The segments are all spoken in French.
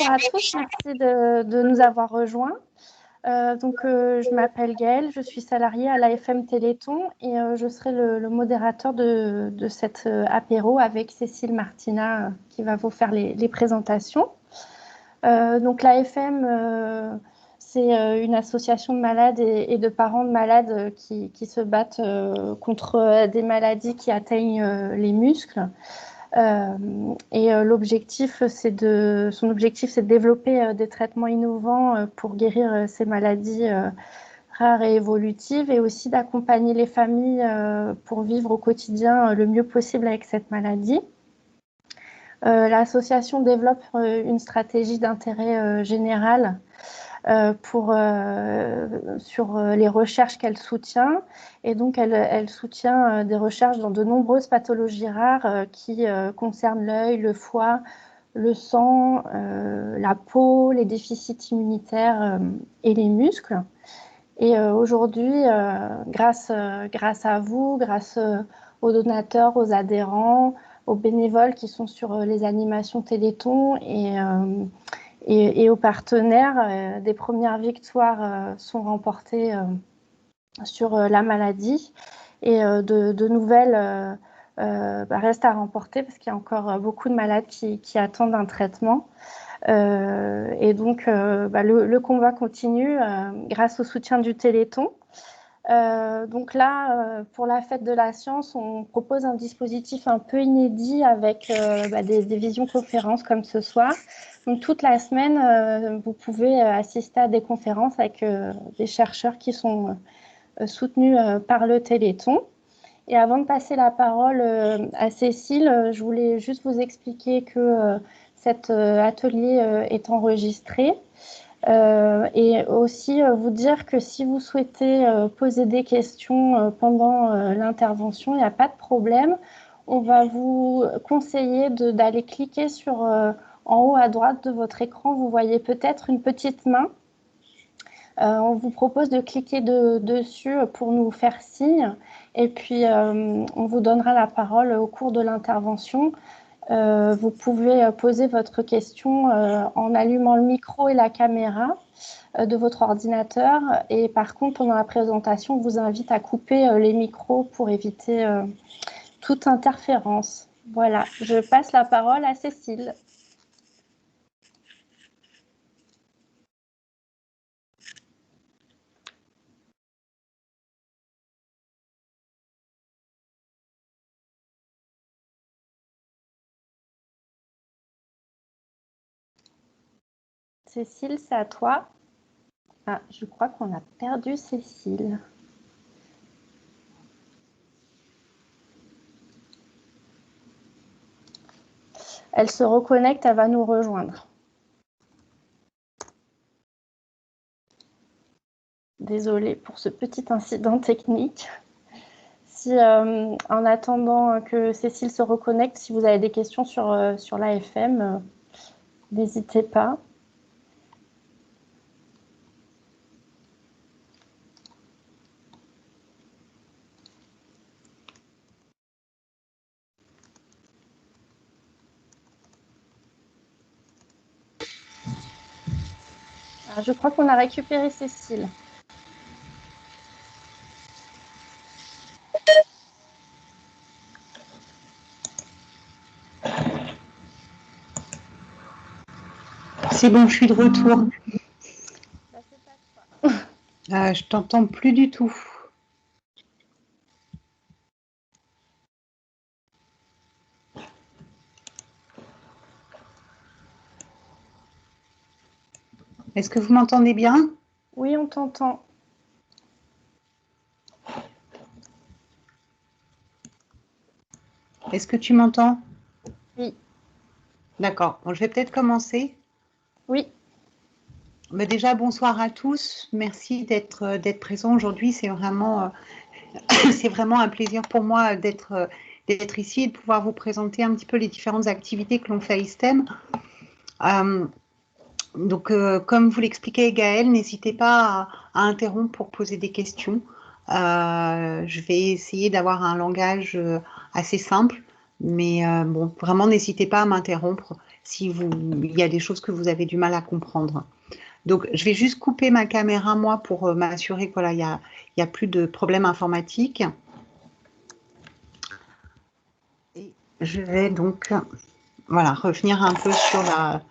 Bonjour à tous, merci de nous avoir rejoints. Je m'appelle Gaëlle, je suis salariée à l'AFM Téléthon et je serai le modérateur de cet apéro avec Cécile Martina qui va vous faire les présentations. L'AFM, c'est une association de malades et de parents de malades qui se battent contre des maladies qui atteignent les muscles. L'objectif, son objectif, c'est de développer des traitements innovants pour guérir ces maladies rares et évolutives et aussi d'accompagner les familles pour vivre au quotidien le mieux possible avec cette maladie. L'association développe une stratégie d'intérêt général sur les recherches qu'elle soutient. Et donc, elle soutient des recherches dans de nombreuses pathologies rares qui concernent l'œil, le foie, le sang, la peau, les déficits immunitaires et les muscles. Et aujourd'hui, grâce à vous, grâce aux donateurs, aux adhérents, aux bénévoles qui sont sur les animations Téléthon et aux partenaires, des premières victoires sont remportées sur la maladie et de nouvelles restent à remporter parce qu'il y a encore beaucoup de malades qui attendent un traitement. Le combat continue grâce au soutien du Téléthon. Pour la fête de la science, on propose un dispositif un peu inédit avec des visioconférences comme ce soir. Donc, toute la semaine, vous pouvez assister à des conférences avec des chercheurs qui sont soutenus par le Téléthon. Et avant de passer la parole à Cécile, je voulais juste vous expliquer que cet atelier est enregistré. Et aussi vous dire que si vous souhaitez poser des questions pendant l'intervention, il n'y a pas de problème. On va vous conseiller d'aller cliquer sur en haut à droite de votre écran. Vous voyez peut-être une petite main. On vous propose de cliquer dessus pour nous faire signe. Et puis, on vous donnera la parole au cours de l'intervention. Vous pouvez poser votre question en allumant le micro et la caméra de votre ordinateur. Et par contre, pendant la présentation, on vous invite à couper les micros pour éviter toute interférence. Voilà, je passe la parole à Cécile. Cécile, c'est à toi. Ah, je crois qu'on a perdu Cécile. Elle se reconnecte, elle va nous rejoindre. Désolée pour ce petit incident technique. Si, en attendant que Cécile se reconnecte, si vous avez des questions sur l'AFM, n'hésitez pas. Alors, je crois qu'on a récupéré Cécile. C'est bon, je suis de retour. Bah, c'est pas toi. Je t'entends plus du tout. Est-ce que vous m'entendez bien? Oui, on t'entend. Est-ce que tu m'entends? Oui. D'accord. Bon, je vais peut-être commencer. Oui. Mais déjà, bonsoir à tous. Merci d'être présents aujourd'hui. C'est vraiment un plaisir pour moi d'être ici et de pouvoir vous présenter un petit peu les différentes activités que l'on fait à ISTEM. Comme vous l'expliquait Gaëlle, n'hésitez pas à interrompre pour poser des questions. Je vais essayer d'avoir un langage assez simple, mais bon, vraiment n'hésitez pas à m'interrompre il y a des choses que vous avez du mal à comprendre. Donc, je vais juste couper ma caméra, moi, pour m'assurer qu'il voilà, y a plus de problèmes informatiques. Et je vais donc voilà, revenir un peu sur la...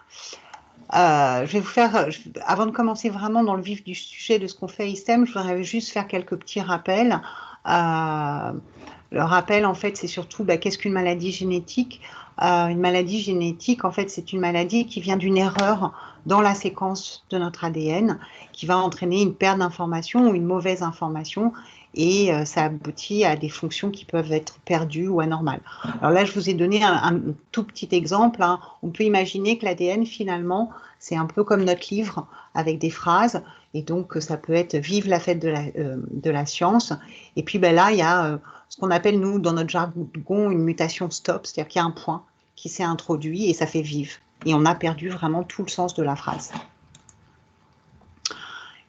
je vais vous faire, avant de commencer vraiment dans le vif du sujet de ce qu'on fait à ISTEM, je voudrais juste faire quelques petits rappels. Le rappel, en fait, c'est surtout qu'est-ce qu'une maladie génétique? Une maladie génétique, en fait, c'est une maladie qui vient d'une erreur dans la séquence de notre ADN, qui va entraîner une perte d'information ou une mauvaise information, et ça aboutit à des fonctions qui peuvent être perdues ou anormales. Alors là, je vous ai donné un tout petit exemple. Hein. On peut imaginer que l'ADN, finalement, c'est un peu comme notre livre, avec des phrases, et donc ça peut être « Vive la fête de la science ». Et puis là, il y a ce qu'on appelle, nous, dans notre jargon, une mutation stop, c'est-à-dire qu'il y a un point qui s'est introduit et ça fait « vive ». Et on a perdu vraiment tout le sens de la phrase.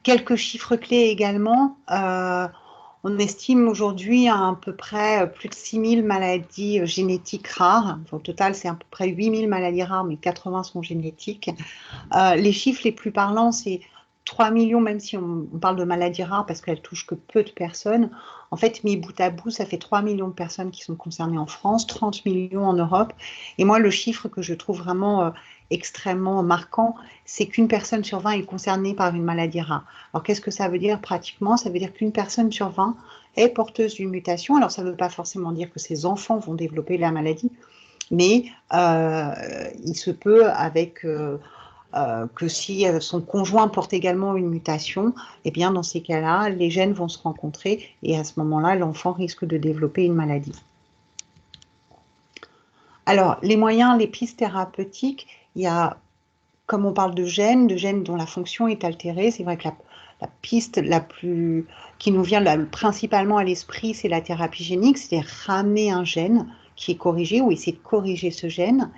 Quelques chiffres clés également. On estime aujourd'hui à peu près plus de 6000 maladies génétiques rares. Au total, c'est à peu près 8000 maladies rares, mais 80 sont génétiques. Les chiffres les plus parlants, c'est 3 millions, même si on parle de maladies rares parce qu'elles touchent que peu de personnes. En fait, mis bout à bout, ça fait 3 millions de personnes qui sont concernées en France, 30 millions en Europe. Et moi, le chiffre que je trouve vraiment extrêmement marquant, c'est qu'une personne sur 20 est concernée par une maladie rare. Alors, qu'est-ce que ça veut dire pratiquement? Ça veut dire qu'une personne sur 20 est porteuse d'une mutation. Alors, ça ne veut pas forcément dire que ses enfants vont développer la maladie, mais il se peut avec... que si son conjoint porte également une mutation, eh bien dans ces cas-là, les gènes vont se rencontrer et à ce moment-là, l'enfant risque de développer une maladie. Alors, les moyens, les pistes thérapeutiques, il y a, comme on parle de gènes dont la fonction est altérée, c'est vrai que la piste qui nous vient principalement à l'esprit, c'est la thérapie génique, c'est-à-dire ramener un gène qui est corrigé ou essayer de corriger ce gène.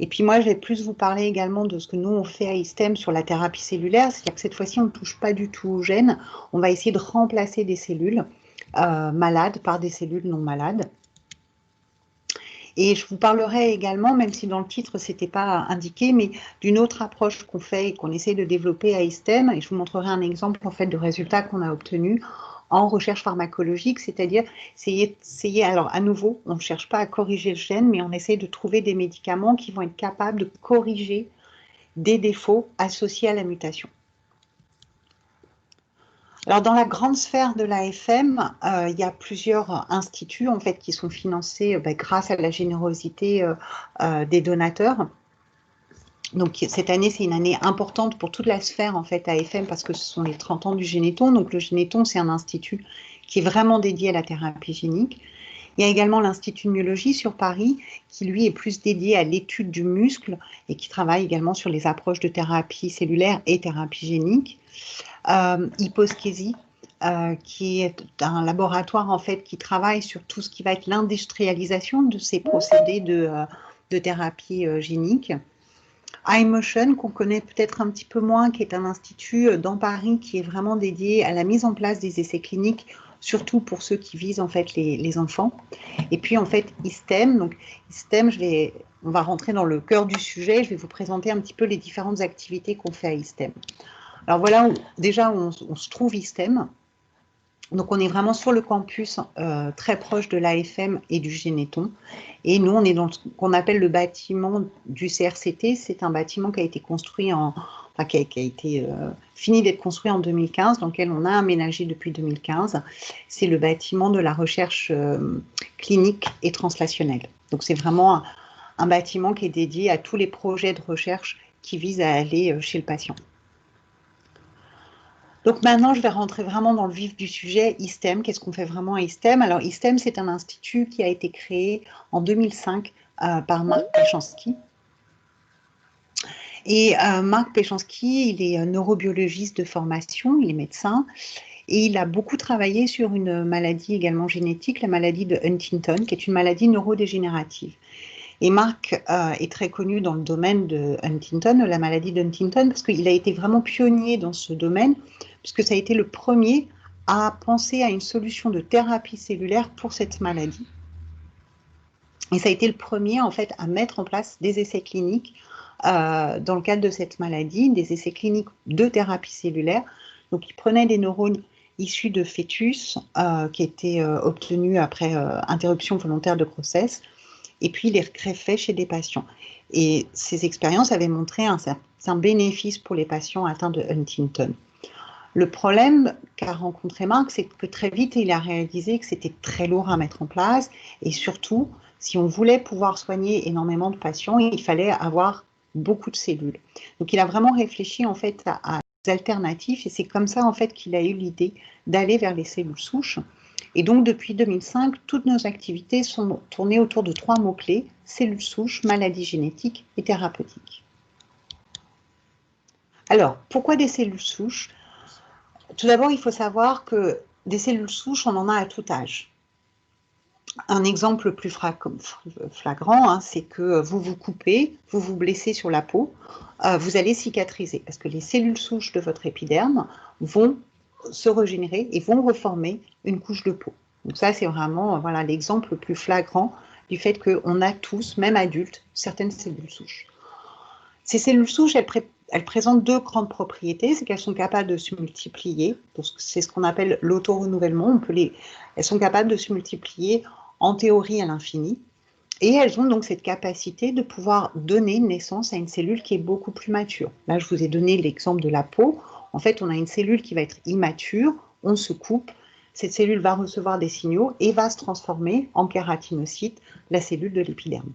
Et puis moi, je vais plus vous parler également de ce que nous, on fait à ISTEM sur la thérapie cellulaire, c'est-à-dire que cette fois-ci, on ne touche pas du tout aux gènes, on va essayer de remplacer des cellules malades par des cellules non malades. Et je vous parlerai également, même si dans le titre, ce n'était pas indiqué, mais d'une autre approche qu'on fait et qu'on essaie de développer à ISTEM, et je vous montrerai un exemple en fait de résultats qu'on a obtenus en recherche pharmacologique, c'est-à-dire essayer, alors à nouveau, on ne cherche pas à corriger le gène, mais on essaie de trouver des médicaments qui vont être capables de corriger des défauts associés à la mutation. Alors, dans la grande sphère de l'AFM, il y a plusieurs instituts en fait, qui sont financés grâce à la générosité des donateurs. Donc, cette année, c'est une année importante pour toute la sphère en fait, AFM parce que ce sont les 30 ans du Généton. Donc, le Généton, c'est un institut qui est vraiment dédié à la thérapie génique. Il y a également l'Institut de myologie sur Paris qui, lui, est plus dédié à l'étude du muscle et qui travaille également sur les approches de thérapie cellulaire et thérapie génique. Hyposkésie, qui est un laboratoire en fait qui travaille sur tout ce qui va être l'industrialisation de ces procédés de thérapie génique. iMotion, qu'on connaît peut-être un petit peu moins, qui est un institut dans Paris qui est vraiment dédié à la mise en place des essais cliniques, surtout pour ceux qui visent en fait les enfants. Et puis en fait ISTEM, donc ISTEM, on va rentrer dans le cœur du sujet, je vais vous présenter un petit peu les différentes activités qu'on fait à ISTEM. Alors voilà, déjà on se trouve ISTEM. Donc on est vraiment sur le campus très proche de l'AFM et du Généton. Et nous, on est dans ce qu'on appelle le bâtiment du CRCT. C'est un bâtiment qui a été construit qui a été fini d'être construit en 2015, dans lequel on a aménagé depuis 2015. C'est le bâtiment de la recherche clinique et translationnelle. Donc c'est vraiment un bâtiment qui est dédié à tous les projets de recherche qui visent à aller chez le patient. Donc maintenant, je vais rentrer vraiment dans le vif du sujet, ISTEM. Qu'est-ce qu'on fait vraiment à ISTEM? Alors ISTEM, c'est un institut qui a été créé en 2005 par Marc Péchanski. Et Marc Péchanski, il est neurobiologiste de formation, il est médecin, et il a beaucoup travaillé sur une maladie également génétique, la maladie de Huntington, qui est une maladie neurodégénérative. Et Marc est très connu dans le domaine de Huntington, de la maladie de Huntington, parce qu'il a été vraiment pionnier dans ce domaine, puisque ça a été le premier à penser à une solution de thérapie cellulaire pour cette maladie. Et ça a été le premier, en fait, à mettre en place des essais cliniques dans le cadre de cette maladie, des essais cliniques de thérapie cellulaire. Donc, ils prenaient des neurones issus de fœtus qui étaient obtenus après interruption volontaire de grossesse, et puis ils les greffaient chez des patients. Et ces expériences avaient montré un certain bénéfice pour les patients atteints de Huntington. Le problème qu'a rencontré Marc, c'est que très vite, il a réalisé que c'était très lourd à mettre en place, et surtout, si on voulait pouvoir soigner énormément de patients, il fallait avoir beaucoup de cellules. Donc, il a vraiment réfléchi en fait à des alternatives, et c'est comme ça en fait qu'il a eu l'idée d'aller vers les cellules souches. Et donc, depuis 2005, toutes nos activités sont tournées autour de 3 mots-clés: cellules souches, maladies génétiques et thérapeutiques. Alors, pourquoi des cellules souches? Tout d'abord, il faut savoir que des cellules souches, on en a à tout âge. Un exemple le plus flagrant, hein, c'est que vous vous coupez, vous vous blessez sur la peau, vous allez cicatriser, parce que les cellules souches de votre épiderme vont se régénérer et vont reformer une couche de peau. Donc ça, c'est vraiment voilà, l'exemple le plus flagrant du fait qu'on a tous, même adultes, certaines cellules souches. Ces cellules souches, elles présentent 2 grandes propriétés, c'est qu'elles sont capables de se multiplier, c'est ce qu'on appelle l'auto-renouvellement, elles sont capables de se multiplier en théorie à l'infini, et elles ont donc cette capacité de pouvoir donner naissance à une cellule qui est beaucoup plus mature. Là, je vous ai donné l'exemple de la peau. En fait, on a une cellule qui va être immature, on se coupe, cette cellule va recevoir des signaux et va se transformer en kératinocyte, la cellule de l'épiderme.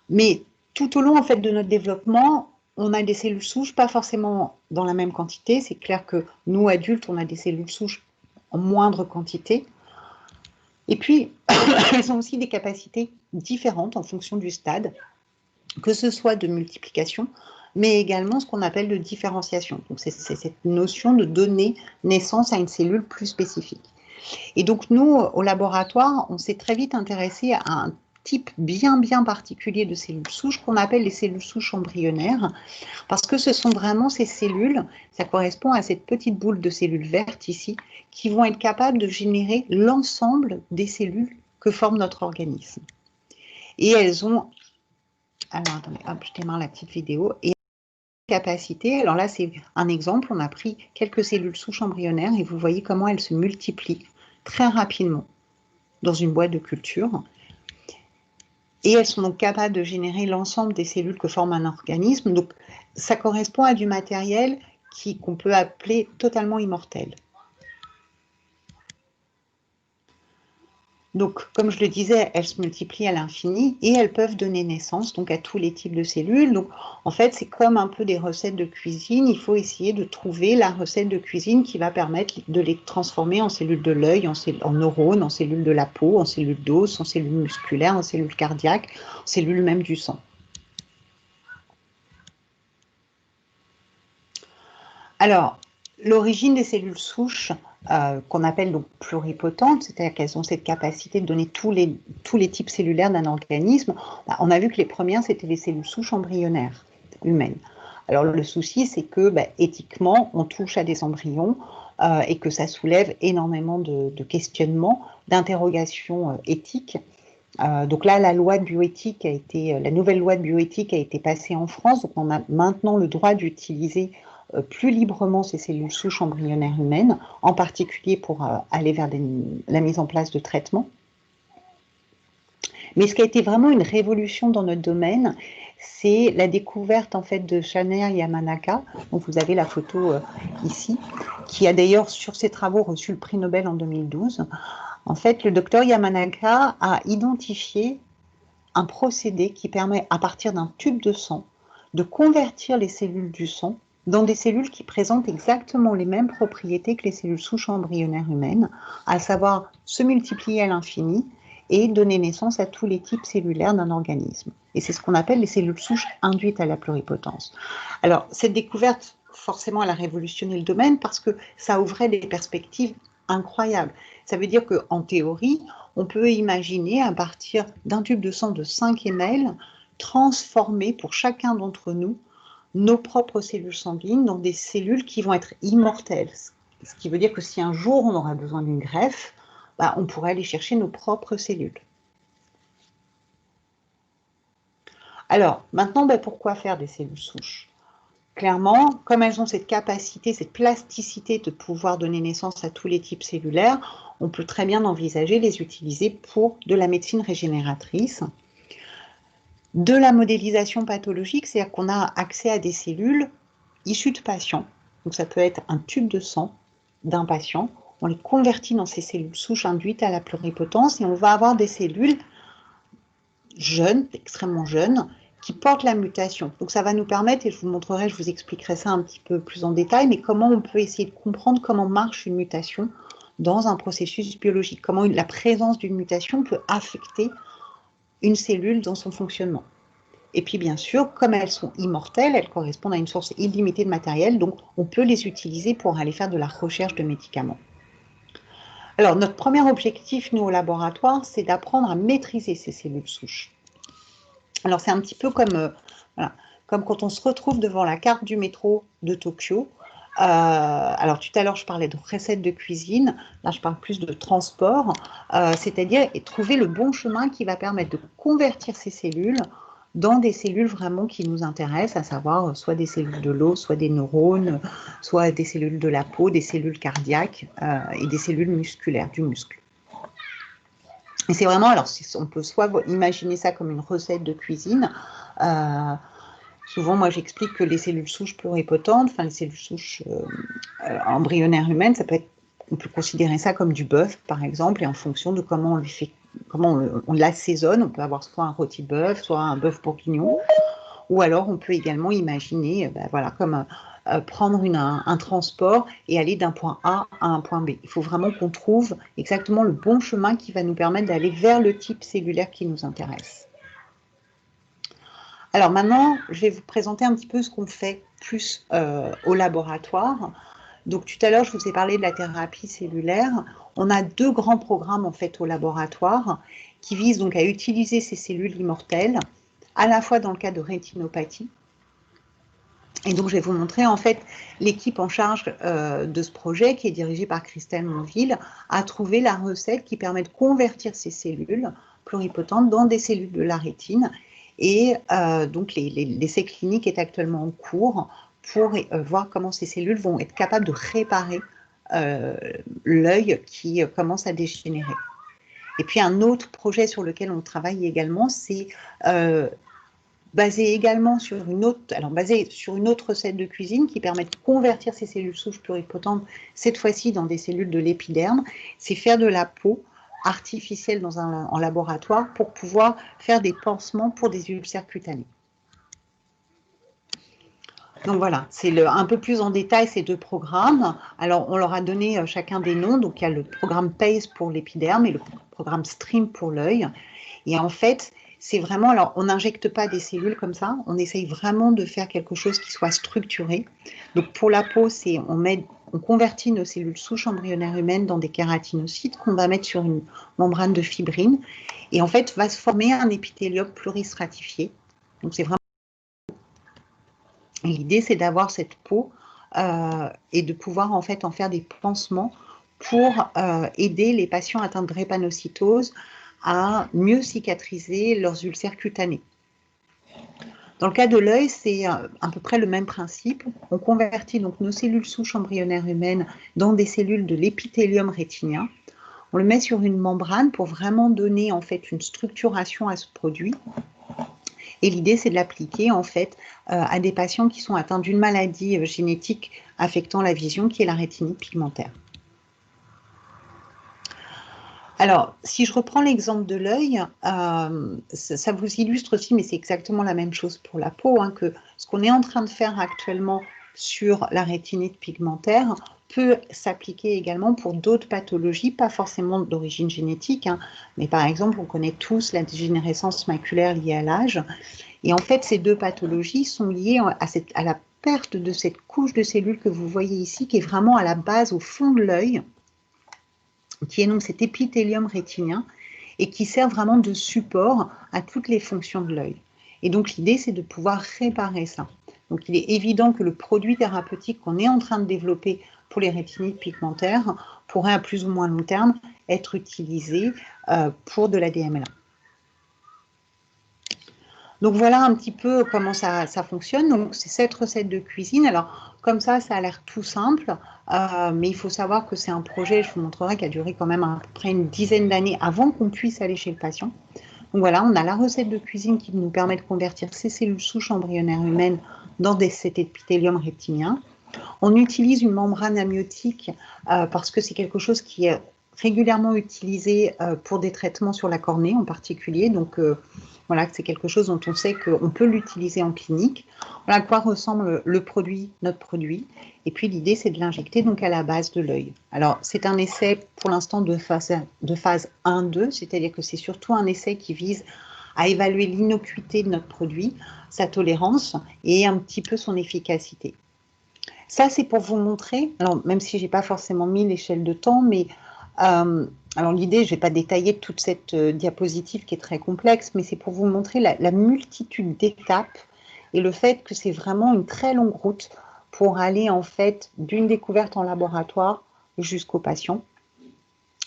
Mais tout au long en fait, de notre développement, on a des cellules souches, pas forcément dans la même quantité. C'est clair que nous, adultes, on a des cellules souches en moindre quantité. Et puis, elles ont aussi des capacités différentes en fonction du stade, que ce soit de multiplication, mais également ce qu'on appelle de différenciation. Donc, c'est cette notion de donner naissance à une cellule plus spécifique. Et donc, nous, au laboratoire, on s'est très vite intéressé à un type bien particulier de cellules souches qu'on appelle les cellules souches embryonnaires, parce que ce sont vraiment ces cellules, ça correspond à cette petite boule de cellules vertes ici, qui vont être capables de générer l'ensemble des cellules que forme notre organisme. Et elles ont, alors attendez, hop, je démarre la petite vidéo, et capacité, alors là c'est un exemple, on a pris quelques cellules souches embryonnaires et vous voyez comment elles se multiplient très rapidement dans une boîte de culture. Et elles sont donc capables de générer l'ensemble des cellules que forme un organisme. Donc, ça correspond à du matériel qu'on peut appeler totalement immortel. Donc, comme je le disais, elles se multiplient à l'infini et elles peuvent donner naissance donc, à tous les types de cellules. Donc, en fait, c'est comme un peu des recettes de cuisine. Il faut essayer de trouver la recette de cuisine qui va permettre de les transformer en cellules de l'œil, en neurones, en cellules de la peau, en cellules d'os, en cellules musculaires, en cellules cardiaques, en cellules même du sang. Alors, l'origine des cellules souches, qu'on appelle donc pluripotentes, c'est-à-dire qu'elles ont cette capacité de donner tous les types cellulaires d'un organisme, on a vu que les premières, c'était les cellules souches embryonnaires humaines. Alors, le souci, c'est que éthiquement, on touche à des embryons et que ça soulève énormément de questionnements, d'interrogations éthiques. Donc là, la nouvelle loi de bioéthique a été passée en France, donc on a maintenant le droit d'utiliser plus librement ces cellules souches embryonnaires humaines, en particulier pour aller vers la mise en place de traitements. Mais ce qui a été vraiment une révolution dans notre domaine, c'est la découverte en fait de Shinya Yamanaka, dont vous avez la photo ici, qui a d'ailleurs sur ses travaux reçu le prix Nobel en 2012. En fait, le docteur Yamanaka a identifié un procédé qui permet, à partir d'un tube de sang, de convertir les cellules du sang dans des cellules qui présentent exactement les mêmes propriétés que les cellules souches embryonnaires humaines, à savoir se multiplier à l'infini et donner naissance à tous les types cellulaires d'un organisme. Et c'est ce qu'on appelle les cellules souches induites à la pluripotence. Alors, cette découverte, forcément, elle a révolutionné le domaine parce que ça ouvrait des perspectives incroyables. Ça veut dire qu'en théorie, on peut imaginer, à partir d'un tube de sang de 5 ml, transformer pour chacun d'entre nous nos propres cellules sanguines dans des cellules qui vont être immortelles. Ce qui veut dire que si un jour on aura besoin d'une greffe, on pourrait aller chercher nos propres cellules. Alors, maintenant, pourquoi faire des cellules souches? Clairement, comme elles ont cette capacité, cette plasticité de pouvoir donner naissance à tous les types cellulaires, on peut très bien envisager les utiliser pour de la médecine régénératrice. De la modélisation pathologique, c'est-à-dire qu'on a accès à des cellules issues de patients. Donc ça peut être un tube de sang d'un patient. On les convertit dans ces cellules souches induites à la pluripotence et on va avoir des cellules jeunes, extrêmement jeunes, qui portent la mutation. Donc ça va nous permettre, et je vous montrerai, je vous expliquerai ça un petit peu plus en détail, mais comment on peut essayer de comprendre comment marche une mutation dans un processus biologique, comment la présence d'une mutation peut affecter une cellule dans son fonctionnement. Et puis bien sûr, comme elles sont immortelles, elles correspondent à une source illimitée de matériel, donc on peut les utiliser pour aller faire de la recherche de médicaments. Alors notre premier objectif, nous au laboratoire, c'est d'apprendre à maîtriser ces cellules souches. Alors c'est un petit peu comme, voilà, comme quand on se retrouve devant la carte du métro de Tokyo. Alors tout à l'heure je parlais de recettes de cuisine, là je parle plus de transport, c'est-à-dire trouver le bon chemin qui va permettre de convertir ces cellules dans des cellules vraiment qui nous intéressent, à savoir soit des cellules de l'os, soit des neurones, soit des cellules de la peau, des cellules cardiaques et des cellules musculaires, du muscle. Et c'est vraiment, alors on peut soit imaginer ça comme une recette de cuisine. Souvent, moi, j'explique que les cellules souches pluripotentes, enfin les cellules souches embryonnaires humaines, ça peut être, on peut considérer ça comme du bœuf, par exemple, et en fonction de comment on lui fait, comment on l'assaisonne, on peut avoir soit un rôti bœuf, soit un bœuf bourguignon, ou alors on peut également imaginer, voilà, comme prendre un transport et aller d'un point A à un point B. Il faut vraiment qu'on trouve exactement le bon chemin qui va nous permettre d'aller vers le type cellulaire qui nous intéresse. Alors maintenant, je vais vous présenter un petit peu ce qu'on fait plus au laboratoire. Donc tout à l'heure, je vous ai parlé de la thérapie cellulaire. On a 2 grands programmes en fait au laboratoire qui visent donc à utiliser ces cellules immortelles, à la fois dans le cas de rétinopathie. Et donc, je vais vous montrer, en fait, l'équipe en charge de ce projet, qui est dirigée par Christelle Monville, a trouvé la recette qui permet de convertir ces cellules pluripotentes dans des cellules de la rétine. Et donc, l'essai clinique est actuellement en cours pour voir comment ces cellules vont être capables de réparer l'œil qui commence à dégénérer. Et puis, un autre projet sur lequel on travaille également, c'est basé également sur une autre recette de cuisine qui permet de convertir ces cellules souches pluripotentes, cette fois-ci dans des cellules de l'épiderme, c'est faire de la peau artificielle en laboratoire pour pouvoir faire des pansements pour des ulcères cutanés. Donc voilà, c'est un peu plus en détail ces 2 programmes. Alors on leur a donné chacun des noms, donc il y a le programme PACE pour l'épiderme et le programme STREAM pour l'œil. Et en fait, c'est vraiment, alors on n'injecte pas des cellules comme ça, on essaye vraiment de faire quelque chose qui soit structuré. Donc pour la peau, on convertit nos cellules souches embryonnaires humaines dans des kératinocytes qu'on va mettre sur une membrane de fibrine. Et en fait, va se former un épithélium pluristratifié. Donc c'est vraiment... L'idée, c'est d'avoir cette peau et de pouvoir en fait en faire des pansements pour aider les patients atteints de drépanocytose à mieux cicatriser leurs ulcères cutanés. Dans le cas de l'œil, c'est à peu près le même principe. On convertit donc nos cellules souches embryonnaires humaines dans des cellules de l'épithélium rétinien. On le met sur une membrane pour vraiment donner en fait une structuration à ce produit. Et l'idée, c'est de l'appliquer en fait à des patients qui sont atteints d'une maladie génétique affectant la vision, qui est la rétinite pigmentaire. Alors, si je reprends l'exemple de l'œil, ça vous illustre aussi, mais c'est exactement la même chose pour la peau, hein, que ce qu'on est en train de faire actuellement sur la rétinite pigmentaire peut s'appliquer également pour d'autres pathologies, pas forcément d'origine génétique, hein, mais par exemple, on connaît tous la dégénérescence maculaire liée à l'âge. Et en fait, ces 2 pathologies sont liées à la perte de cette couche de cellules que vous voyez ici, qui est vraiment à la base, au fond de l'œil, qui est donc cet épithélium rétinien et qui sert vraiment de support à toutes les fonctions de l'œil. Et donc l'idée, c'est de pouvoir réparer ça. Donc il est évident que le produit thérapeutique qu'on est en train de développer pour les rétinites pigmentaires pourrait à plus ou moins long terme être utilisé pour de la DMLA. Donc voilà un petit peu comment ça fonctionne. Donc c'est cette recette de cuisine. Alors comme ça a l'air tout simple, mais il faut savoir que c'est un projet, je vous montrerai, qui a duré quand même à peu près une dizaine d'années avant qu'on puisse aller chez le patient. Donc voilà, on a la recette de cuisine qui nous permet de convertir ces cellules souches embryonnaires humaines dans cet épithélium reptilien. On utilise une membrane amniotique parce que c'est quelque chose qui est régulièrement utilisé pour des traitements sur la cornée en particulier. Donc voilà, c'est quelque chose dont on sait qu'on peut l'utiliser en clinique. Voilà à quoi ressemble le produit, notre produit. Et puis l'idée, c'est de l'injecter donc à la base de l'œil. Alors c'est un essai pour l'instant de phase 1-2, c'est-à-dire que c'est surtout un essai qui vise à évaluer l'innocuité de notre produit, sa tolérance et un petit peu son efficacité. Ça, c'est pour vous montrer, alors même si je n'ai pas forcément mis l'échelle de temps, mais alors l'idée, je ne vais pas détailler toute cette diapositive qui est très complexe, mais c'est pour vous montrer la multitude d'étapes et le fait que c'est vraiment une très longue route pour aller en fait d'une découverte en laboratoire jusqu'au patient.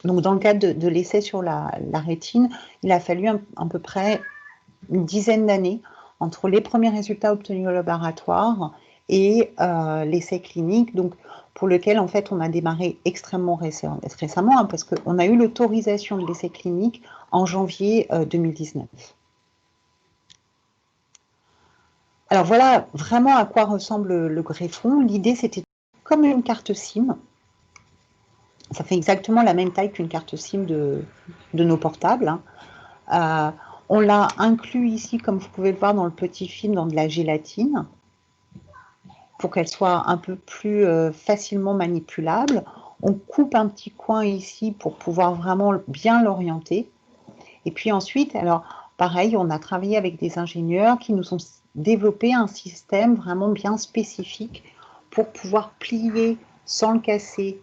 Donc dans le cadre de l'essai sur la rétine, il a fallu à peu près une dizaine d'années entre les premiers résultats obtenus au laboratoire et l'essai clinique, donc pour lequel en fait on a démarré extrêmement récemment, hein, parce qu'on a eu l'autorisation de l'essai clinique en janvier 2019. Alors voilà vraiment à quoi ressemble le greffon. L'idée, c'était comme une carte SIM. Ça fait exactement la même taille qu'une carte SIM de nos portables, hein. On l'a inclus ici, comme vous pouvez le voir dans le petit film, dans de la gélatine, pour qu'elle soit un peu plus facilement manipulable. On coupe un petit coin ici pour pouvoir vraiment bien l'orienter. Et puis ensuite, alors pareil, on a travaillé avec des ingénieurs qui nous ont développé un système vraiment bien spécifique pour pouvoir plier sans le casser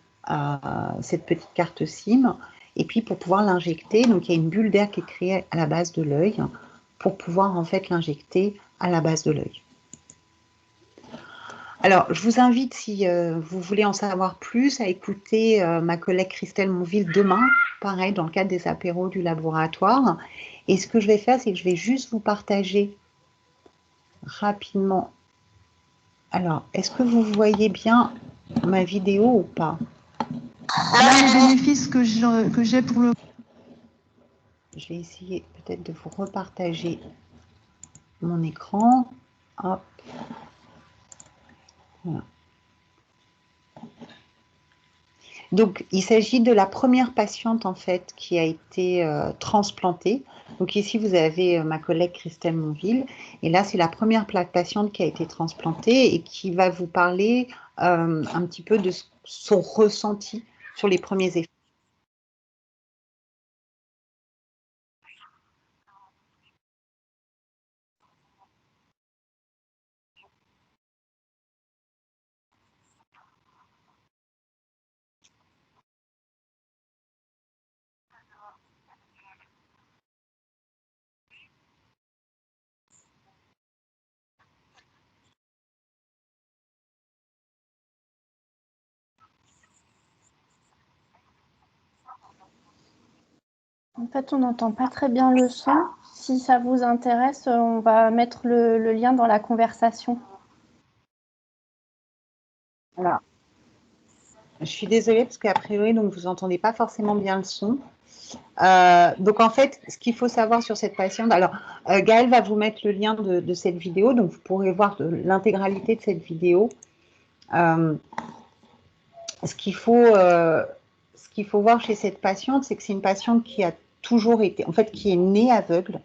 cette petite carte SIM et puis pour pouvoir l'injecter. Donc il y a une bulle d'air qui est créée à la base de l'œil pour pouvoir en fait l'injecter à la base de l'œil. Alors, je vous invite, si vous voulez en savoir plus, à écouter ma collègue Christelle Monville demain, pareil, dans le cadre des apéros du laboratoire. Et ce que je vais faire, c'est que je vais juste vous partager rapidement. Alors, est-ce que vous voyez bien ma vidéo ou pas? Là, les bénéfices que j'ai pour le... Je vais essayer peut-être de vous repartager mon écran. Hop. Voilà. Donc, il s'agit de la première patiente, en fait, qui a été transplantée. Donc, ici, vous avez ma collègue Christelle Monville. Et là, c'est la première patiente qui a été transplantée et qui va vous parler un petit peu de son ressenti sur les premiers effets. En fait, on n'entend pas très bien le son. Si ça vous intéresse, on va mettre le lien dans la conversation. Voilà. Je suis désolée parce qu'a priori, donc, vous n'entendez pas forcément bien le son. Donc en fait, ce qu'il faut savoir sur cette patiente, alors Gaëlle va vous mettre le lien de cette vidéo, donc vous pourrez voir l'intégralité de cette vidéo. Ce qu'il faut voir chez cette patiente, c'est que c'est une patiente qui a toujours été, en fait, qui est née aveugle,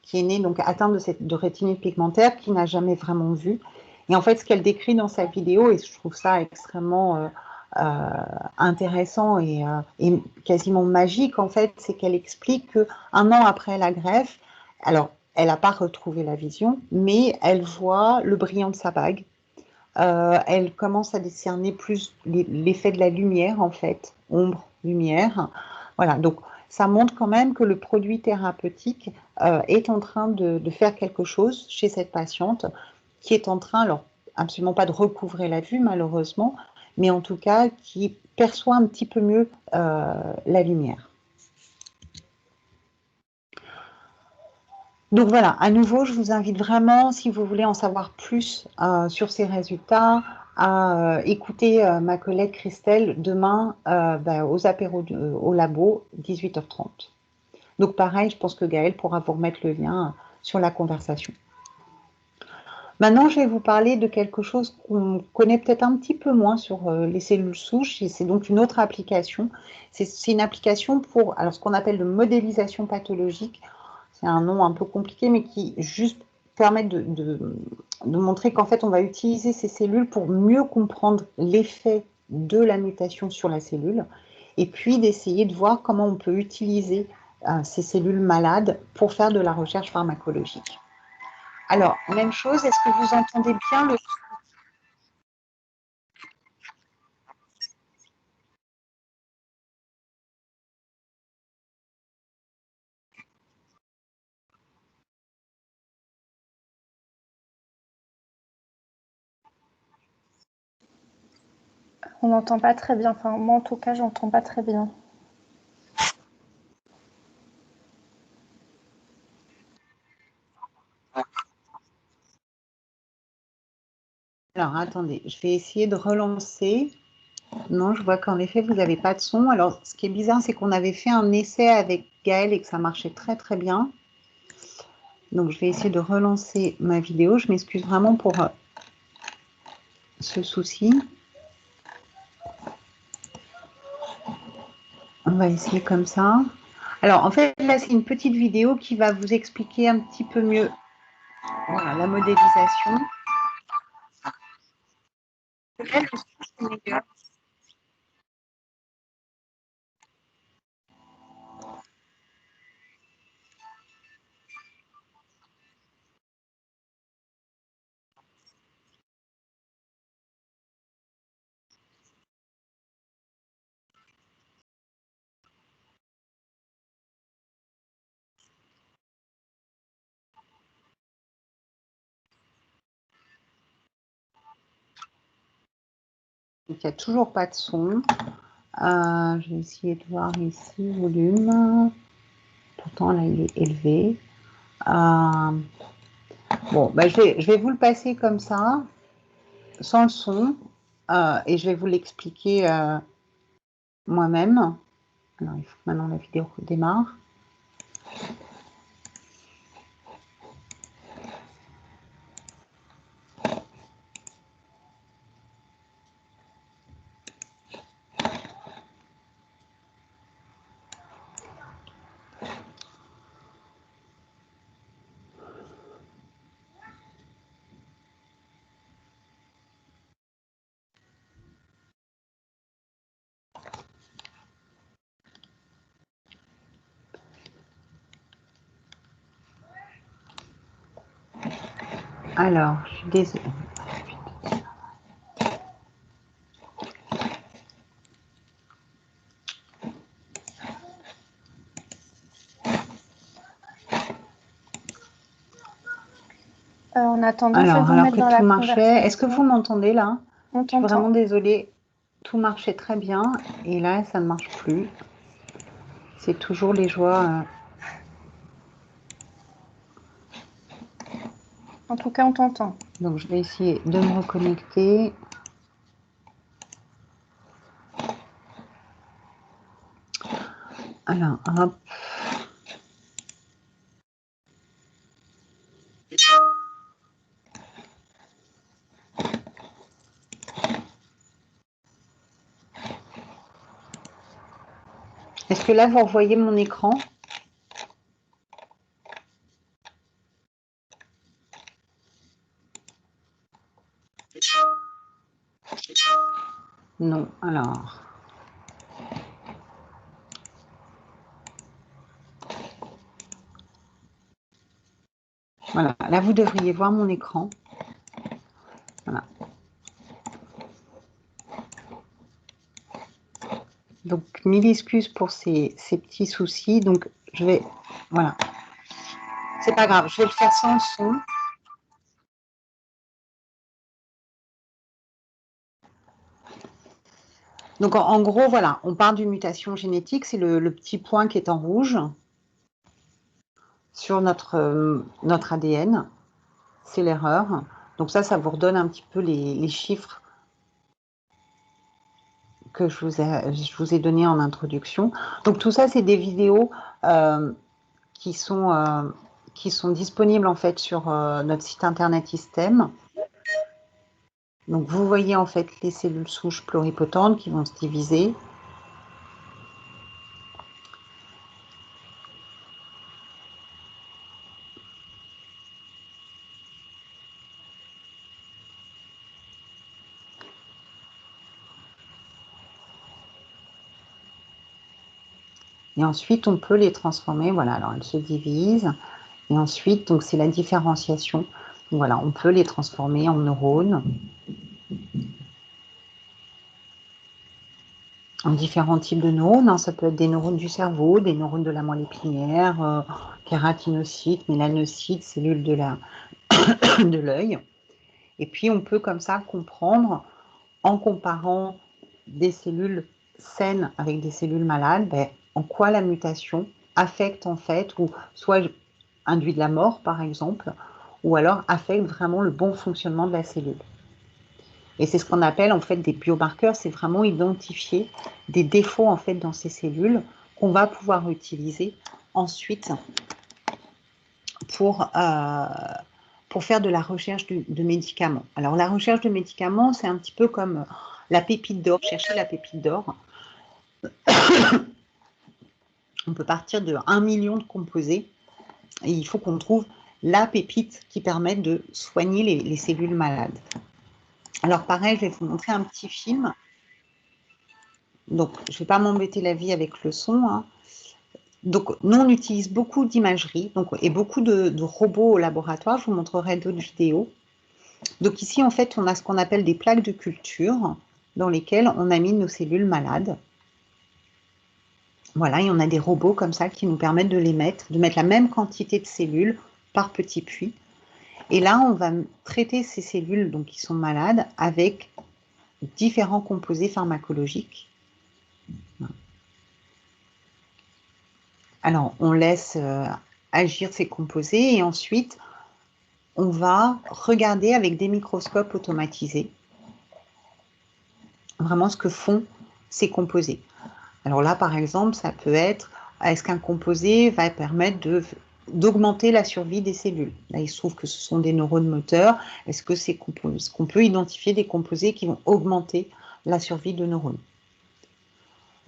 qui est née donc atteinte de rétinite pigmentaire, qui n'a jamais vraiment vu. Et en fait, ce qu'elle décrit dans sa vidéo, et je trouve ça extrêmement intéressant et quasiment magique, en fait, c'est qu'elle explique qu'un an après la greffe, alors, elle n'a pas retrouvé la vision, mais elle voit le brillant de sa bague. Elle commence à décerner plus l'effet de la lumière, en fait, ombre, lumière. Voilà, donc ça montre quand même que le produit thérapeutique est en train de faire quelque chose chez cette patiente qui est en train, alors absolument pas de recouvrer la vue malheureusement, mais en tout cas qui perçoit un petit peu mieux la lumière. Donc voilà, à nouveau, je vous invite vraiment, si vous voulez en savoir plus sur ces résultats, à écouter ma collègue Christelle demain aux apéros au labo, 18h30. Donc pareil, je pense que Gaëlle pourra vous remettre le lien sur la conversation. Maintenant, je vais vous parler de quelque chose qu'on connaît peut-être un petit peu moins sur les cellules souches, et c'est donc une autre application. C'est une application pour ce qu'on appelle de modélisation pathologique. C'est un nom un peu compliqué, mais qui juste permet de montrer qu'en fait, on va utiliser ces cellules pour mieux comprendre l'effet de la mutation sur la cellule, et puis d'essayer de voir comment on peut utiliser ces cellules malades pour faire de la recherche pharmacologique. Alors, même chose, est-ce que vous entendez bien le... On n'entend pas très bien. Enfin, moi, en tout cas, j'entends pas très bien. Alors, attendez, je vais essayer de relancer. Non, je vois qu'en effet, vous n'avez pas de son. Alors, ce qui est bizarre, c'est qu'on avait fait un essai avec Gaëlle et que ça marchait très, très bien. Donc, je vais essayer de relancer ma vidéo. Je m'excuse vraiment pour ce souci. On va essayer comme ça. Alors, en fait, là, c'est une petite vidéo qui va vous expliquer un petit peu mieux la modélisation. Donc, il n'y a toujours pas de son. Je vais essayer de voir ici, volume. Pourtant, là, il est élevé. Bon, je vais vous le passer comme ça, sans le son, et je vais vous l'expliquer moi-même. Alors, il faut que maintenant la vidéo redémarre. Alors, je suis désolée. En attendant, je vais Alors, vous mettre que dans la tout marchait, conversation. est-ce que vous m'entendez là? On Je suis vraiment t'entend. désolée. Tout marchait très bien, et là, ça ne marche plus. C'est toujours les joies. En tout cas, on t'entend. Donc, je vais essayer de me reconnecter. Alors, hop. Est-ce que là, vous revoyez mon écran? Non, alors. Voilà, là, vous devriez voir mon écran. Voilà. Donc, mille excuses pour ces petits soucis. Donc, je vais... Voilà. C'est pas grave, je vais le faire sans le son. Donc, en gros, voilà, on parle d'une mutation génétique. C'est le petit point qui est en rouge. sur notre ADN. C'est l'erreur. Donc ça vous redonne un petit peu les chiffres que je vous ai donnés en introduction. Donc tout ça, c'est des vidéos qui sont disponibles en fait sur notre site internet ISTEM. Donc vous voyez en fait les cellules souches pluripotentes qui vont se diviser. Et ensuite, on peut les transformer. Voilà, alors elles se divisent. Et ensuite, donc c'est la différenciation. Donc, voilà, on peut les transformer en neurones, en différents types de neurones. Hein. Ça peut être des neurones du cerveau, des neurones de la moelle épinière, kératinocytes, mélanocytes, cellules de l'œil. Et puis, on peut comme ça comprendre, en comparant des cellules saines avec des cellules malades, en quoi la mutation affecte en fait, ou soit induit de la mort par exemple, ou alors affecte vraiment le bon fonctionnement de la cellule. Et c'est ce qu'on appelle en fait des biomarqueurs, c'est vraiment identifier des défauts en fait dans ces cellules qu'on va pouvoir utiliser ensuite pour faire de la recherche de médicaments. Alors la recherche de médicaments, c'est un petit peu comme la pépite d'or, chercher la pépite d'or. On peut partir de 1 million de composés et il faut qu'on trouve la pépite qui permet de soigner les cellules malades. Alors pareil, je vais vous montrer un petit film. Donc, je ne vais pas m'embêter la vie avec le son. Hein. Donc, nous, on utilise beaucoup d'imagerie et beaucoup de robots au laboratoire. Je vous montrerai d'autres vidéos. Donc ici, en fait, on a ce qu'on appelle des plaques de culture dans lesquelles on a mis nos cellules malades. Voilà, et on a des robots comme ça qui nous permettent de mettre la même quantité de cellules par petit puits. Et là, on va traiter ces cellules donc, qui sont malades avec différents composés pharmacologiques. Alors, on laisse agir ces composés et ensuite, on va regarder avec des microscopes automatisés vraiment ce que font ces composés. Alors là, par exemple, ça peut être, est-ce qu'un composé va permettre d'augmenter la survie des cellules? Là, il se trouve que ce sont des neurones moteurs. Est-ce qu'on peut identifier des composés qui vont augmenter la survie de neurones?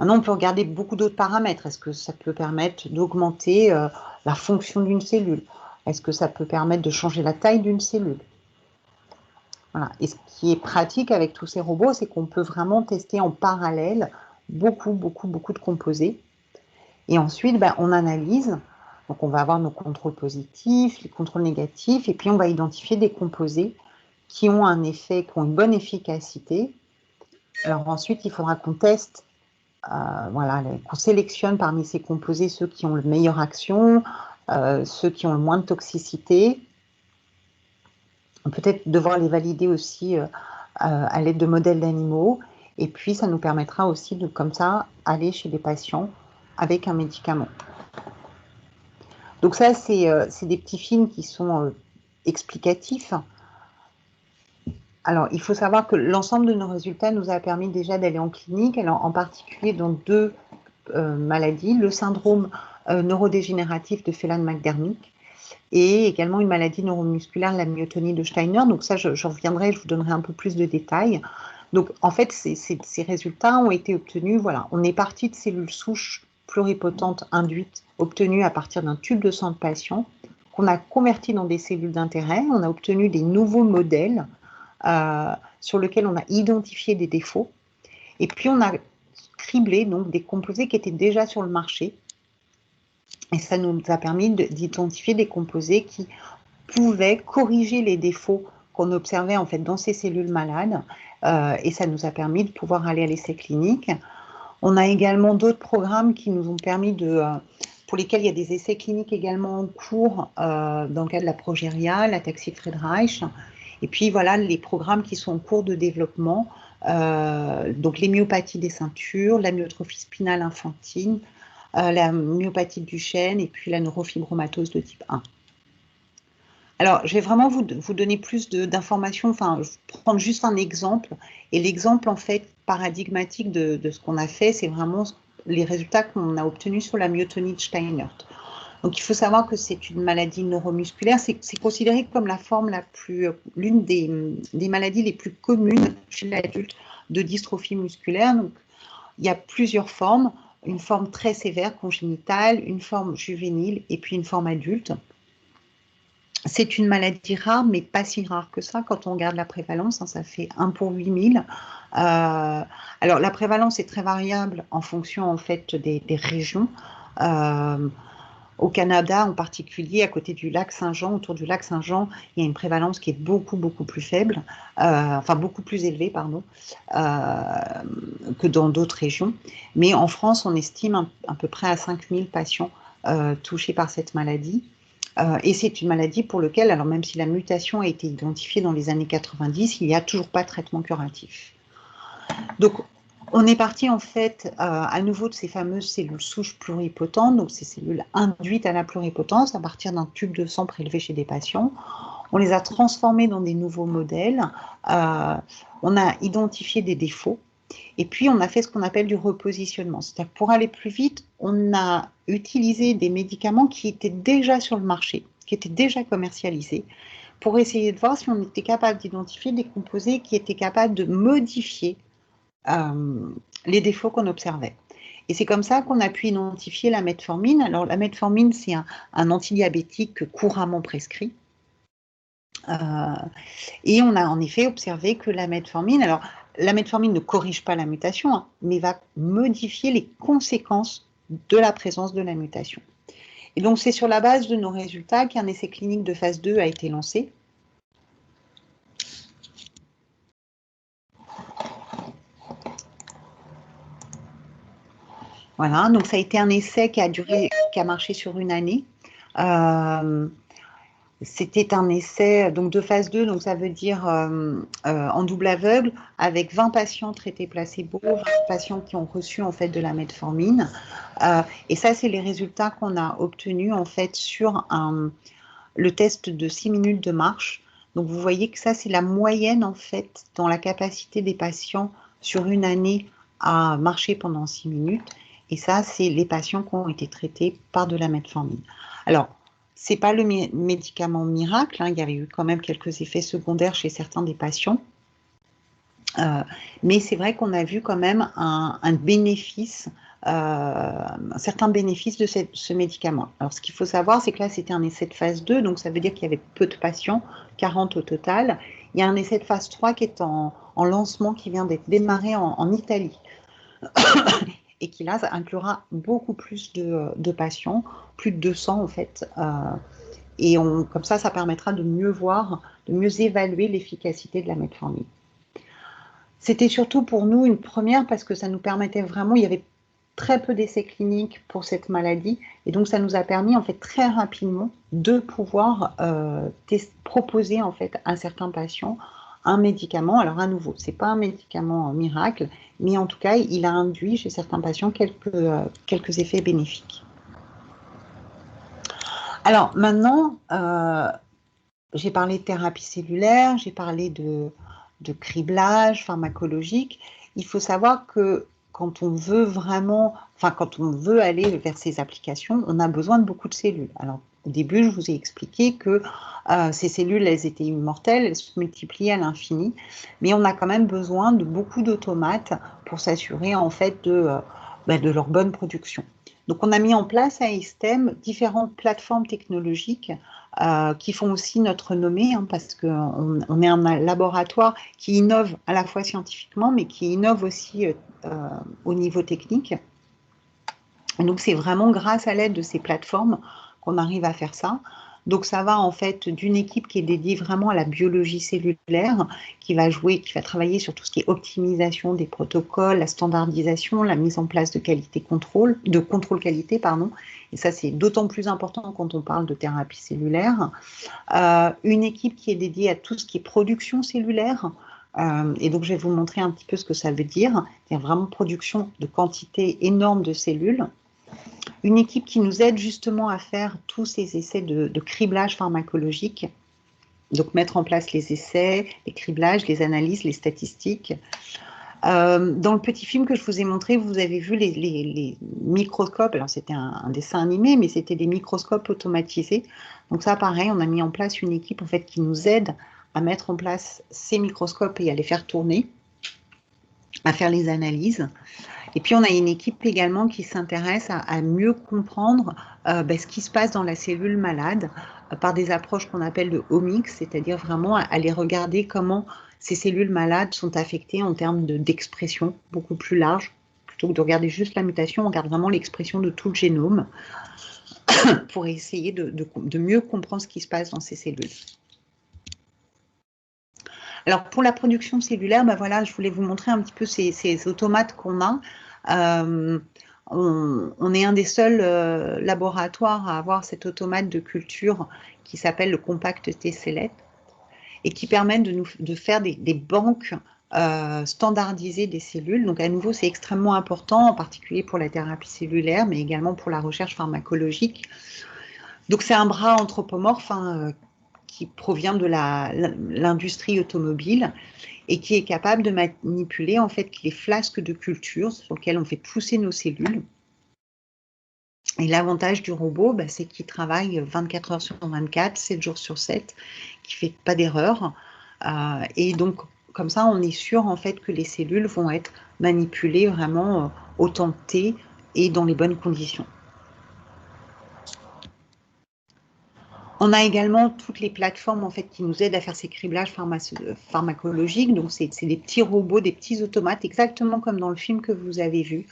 Maintenant, on peut regarder beaucoup d'autres paramètres. Est-ce que ça peut permettre d'augmenter la fonction d'une cellule? Est-ce que ça peut permettre de changer la taille d'une cellule? Voilà. Et ce qui est pratique avec tous ces robots, c'est qu'on peut vraiment tester en parallèle beaucoup de composés. Et ensuite, on analyse. Donc, on va avoir nos contrôles positifs, les contrôles négatifs, et puis on va identifier des composés qui ont un effet, qui ont une bonne efficacité. Alors ensuite, il faudra qu'on teste, voilà, qu'on sélectionne parmi ces composés ceux qui ont la meilleure action, ceux qui ont le moins de toxicité. Peut-être devoir les valider aussi à l'aide de modèles d'animaux. Et puis, ça nous permettra aussi de, comme ça, aller chez des patients avec un médicament. Donc ça, c'est des petits films qui sont explicatifs. Alors, il faut savoir que l'ensemble de nos résultats nous a permis déjà d'aller en clinique, alors en particulier dans 2 maladies, le syndrome neurodégénératif de Phelan-McDermid et également une maladie neuromusculaire, la myotonie de Steiner. Donc ça, je reviendrai, je vous donnerai un peu plus de détails. Donc en fait, ces résultats ont été obtenus, voilà, on est parti de cellules souches pluripotentes induites, obtenues à partir d'un tube de sang de patient, qu'on a converti dans des cellules d'intérêt, on a obtenu des nouveaux modèles sur lesquels on a identifié des défauts, et puis on a criblé donc des composés qui étaient déjà sur le marché, et ça nous a permis d'identifier des composés qui pouvaient corriger les défauts qu'on observait en fait dans ces cellules malades, et ça nous a permis de pouvoir aller à l'essai clinique. On a également d'autres programmes qui nous ont permis pour lesquels il y a des essais cliniques également en cours dans le cadre de la progéria, l'ataxie de Friedreich, et puis voilà les programmes qui sont en cours de développement, donc l'hémiopathie des ceintures, l'amyotrophie spinale infantile, la myopathie de Duchenne et puis la neurofibromatose de type 1. Alors, je vais vraiment vous donner plus d'informations, enfin, je vais prendre juste un exemple. Et l'exemple, en fait, paradigmatique de ce qu'on a fait, c'est vraiment les résultats qu'on a obtenus sur la myotonie de Steinert. Donc, il faut savoir que c'est une maladie neuromusculaire. C'est considéré comme l'une des maladies les plus communes chez l'adulte de dystrophie musculaire. Donc, il y a plusieurs formes. Une forme très sévère, congénitale, une forme juvénile et puis une forme adulte. C'est une maladie rare, mais pas si rare que ça. Quand on regarde la prévalence, hein, ça fait 1 pour 8000. Alors, la prévalence est très variable en fonction en fait, des régions. Au Canada, en particulier, à côté du lac Saint-Jean, autour du lac Saint-Jean, il y a une prévalence qui est beaucoup plus faible, enfin beaucoup plus élevée, pardon, que dans d'autres régions. Mais en France, on estime à peu près à 5000 patients touchés par cette maladie. Et c'est une maladie pour laquelle, alors même si la mutation a été identifiée dans les années 90, il n'y a toujours pas de traitement curatif. Donc, on est parti en fait à nouveau de ces fameuses cellules souches pluripotentes, donc ces cellules induites à la pluripotence à partir d'un tube de sang prélevé chez des patients. On les a transformées dans des nouveaux modèles, on a identifié des défauts, et puis on a fait ce qu'on appelle du repositionnement. C'est-à-dire que pour aller plus vite, on a utilisé des médicaments qui étaient déjà sur le marché, qui étaient déjà commercialisés, pour essayer de voir si on était capable d'identifier des composés qui étaient capables de modifier les défauts qu'on observait. Et c'est comme ça qu'on a pu identifier la metformine. Alors la metformine, c'est un antidiabétique couramment prescrit. Et on a en effet observé que la metformine, alors la metformine ne corrige pas la mutation, hein, mais va modifier les conséquences de la présence de la mutation. Et donc c'est sur la base de nos résultats qu'un essai clinique de phase 2 a été lancé. Voilà, donc ça a été un essai qui a marché sur une année. C'était un essai donc de phase 2, donc ça veut dire en double aveugle, avec 20 patients traités placebo, 20 patients qui ont reçu en fait de la metformine. Et ça, c'est les résultats qu'on a obtenus en fait sur le test de 6 minutes de marche. Donc vous voyez que ça, c'est la moyenne en fait dans la capacité des patients sur une année à marcher pendant 6 minutes. Et ça, c'est les patients qui ont été traités par de la metformine. Alors, ce n'est pas le médicament miracle, hein, il y avait eu quand même quelques effets secondaires chez certains des patients. Mais c'est vrai qu'on a vu quand même un bénéfice, un certain bénéfice de ce médicament. Alors, ce qu'il faut savoir, c'est que là, c'était un essai de phase 2, donc ça veut dire qu'il y avait peu de patients, 40 au total. Il y a un essai de phase 3 qui est en lancement, qui vient d'être démarré en Italie. Et qui là, ça inclura beaucoup plus de patients, plus de 200 en fait. Et comme ça permettra de mieux voir, de mieux évaluer l'efficacité de la metformine. C'était surtout pour nous une première parce que ça nous permettait vraiment, il y avait très peu d'essais cliniques pour cette maladie et donc ça nous a permis en fait très rapidement de pouvoir proposer en fait à certains patients un médicament. Alors à nouveau, ce n'est pas un médicament miracle, mais en tout cas, il a induit chez certains patients quelques effets bénéfiques. Alors maintenant, j'ai parlé de thérapie cellulaire, j'ai parlé de criblage pharmacologique. Il faut savoir que quand on veut vraiment, enfin quand on veut aller vers ces applications, on a besoin de beaucoup de cellules. Alors au début, je vous ai expliqué que ces cellules, elles étaient immortelles, elles se multipliaient à l'infini, mais on a quand même besoin de beaucoup d'automates pour s'assurer en fait de leur bonne production. Donc on a mis en place à ISTEM différentes plateformes technologiques qui font aussi notre renommée, hein, parce qu'on est un laboratoire qui innove à la fois scientifiquement, mais qui innove aussi au niveau technique. Et donc, c'est vraiment grâce à l'aide de ces plateformes qu'on arrive à faire ça. Donc, ça va en fait d'une équipe qui est dédiée vraiment à la biologie cellulaire, qui va travailler sur tout ce qui est optimisation des protocoles, la standardisation, la mise en place de contrôle qualité, pardon. Et ça, c'est d'autant plus important quand on parle de thérapie cellulaire. Une équipe qui est dédiée à tout ce qui est production cellulaire. Et donc, je vais vous montrer un petit peu ce que ça veut dire. C'est vraiment production de quantité énorme de cellules. Une équipe qui nous aide justement à faire tous ces essais de criblage pharmacologique. Donc, mettre en place les essais, les criblages, les analyses, les statistiques. Dans le petit film que je vous ai montré, vous avez vu les microscopes. Alors, c'était un dessin animé, mais c'était des microscopes automatisés. Donc, ça, pareil, on a mis en place une équipe en fait, qui nous aide à mettre en place ces microscopes et à les faire tourner, à faire les analyses. Et puis, on a une équipe également qui s'intéresse à mieux comprendre ce qui se passe dans la cellule malade par des approches qu'on appelle de omics, c'est-à-dire vraiment à aller regarder comment ces cellules malades sont affectées en termes d'expression beaucoup plus large. Plutôt que de regarder juste la mutation, on regarde vraiment l'expression de tout le génome pour essayer de mieux comprendre ce qui se passe dans ces cellules. Alors, pour la production cellulaire, voilà, je voulais vous montrer un petit peu ces automates qu'on a. On est un des seuls laboratoires à avoir cet automate de culture qui s'appelle le Compact T-Select et qui permet de faire des banques standardisées des cellules. Donc, à nouveau, c'est extrêmement important, en particulier pour la thérapie cellulaire, mais également pour la recherche pharmacologique. Donc, c'est un bras anthropomorphe qui provient de l'industrie automobile et qui est capable de manipuler en fait les flasques de culture sur lesquels on fait pousser nos cellules. Et l'avantage du robot, c'est qu'il travaille 24 heures sur 24, 7 jours sur 7, qu'il ne fait pas d'erreur. Et donc, comme ça, on est sûr en fait que les cellules vont être manipulées vraiment au temps T et dans les bonnes conditions. On a également toutes les plateformes en fait, qui nous aident à faire ces criblages pharmacologiques. Donc, c'est des petits robots, des petits automates, exactement comme dans le film que vous avez vu.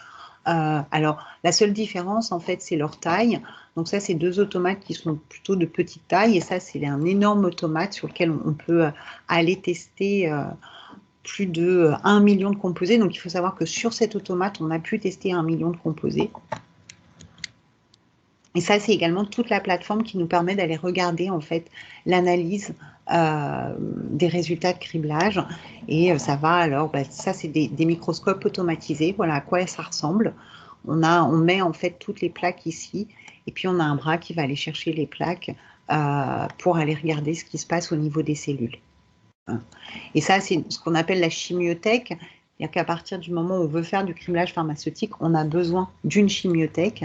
Alors, la seule différence, en fait, c'est leur taille. Donc, ça, c'est deux automates qui sont plutôt de petite taille. Et ça, c'est un énorme automate sur lequel on peut aller tester plus de 1 million de composés. Donc, il faut savoir que sur cet automate, on a pu tester 1 million de composés. Et ça, c'est également toute la plateforme qui nous permet d'aller regarder en fait l'analyse des résultats de criblage. Et ça va alors, ça c'est des microscopes automatisés. Voilà à quoi ça ressemble. On met en fait toutes les plaques ici, et puis on a un bras qui va aller chercher les plaques pour aller regarder ce qui se passe au niveau des cellules. Et ça, c'est ce qu'on appelle la chimiothèque. C'est-à-dire qu'à partir du moment où on veut faire du criblage pharmaceutique, on a besoin d'une chimiothèque.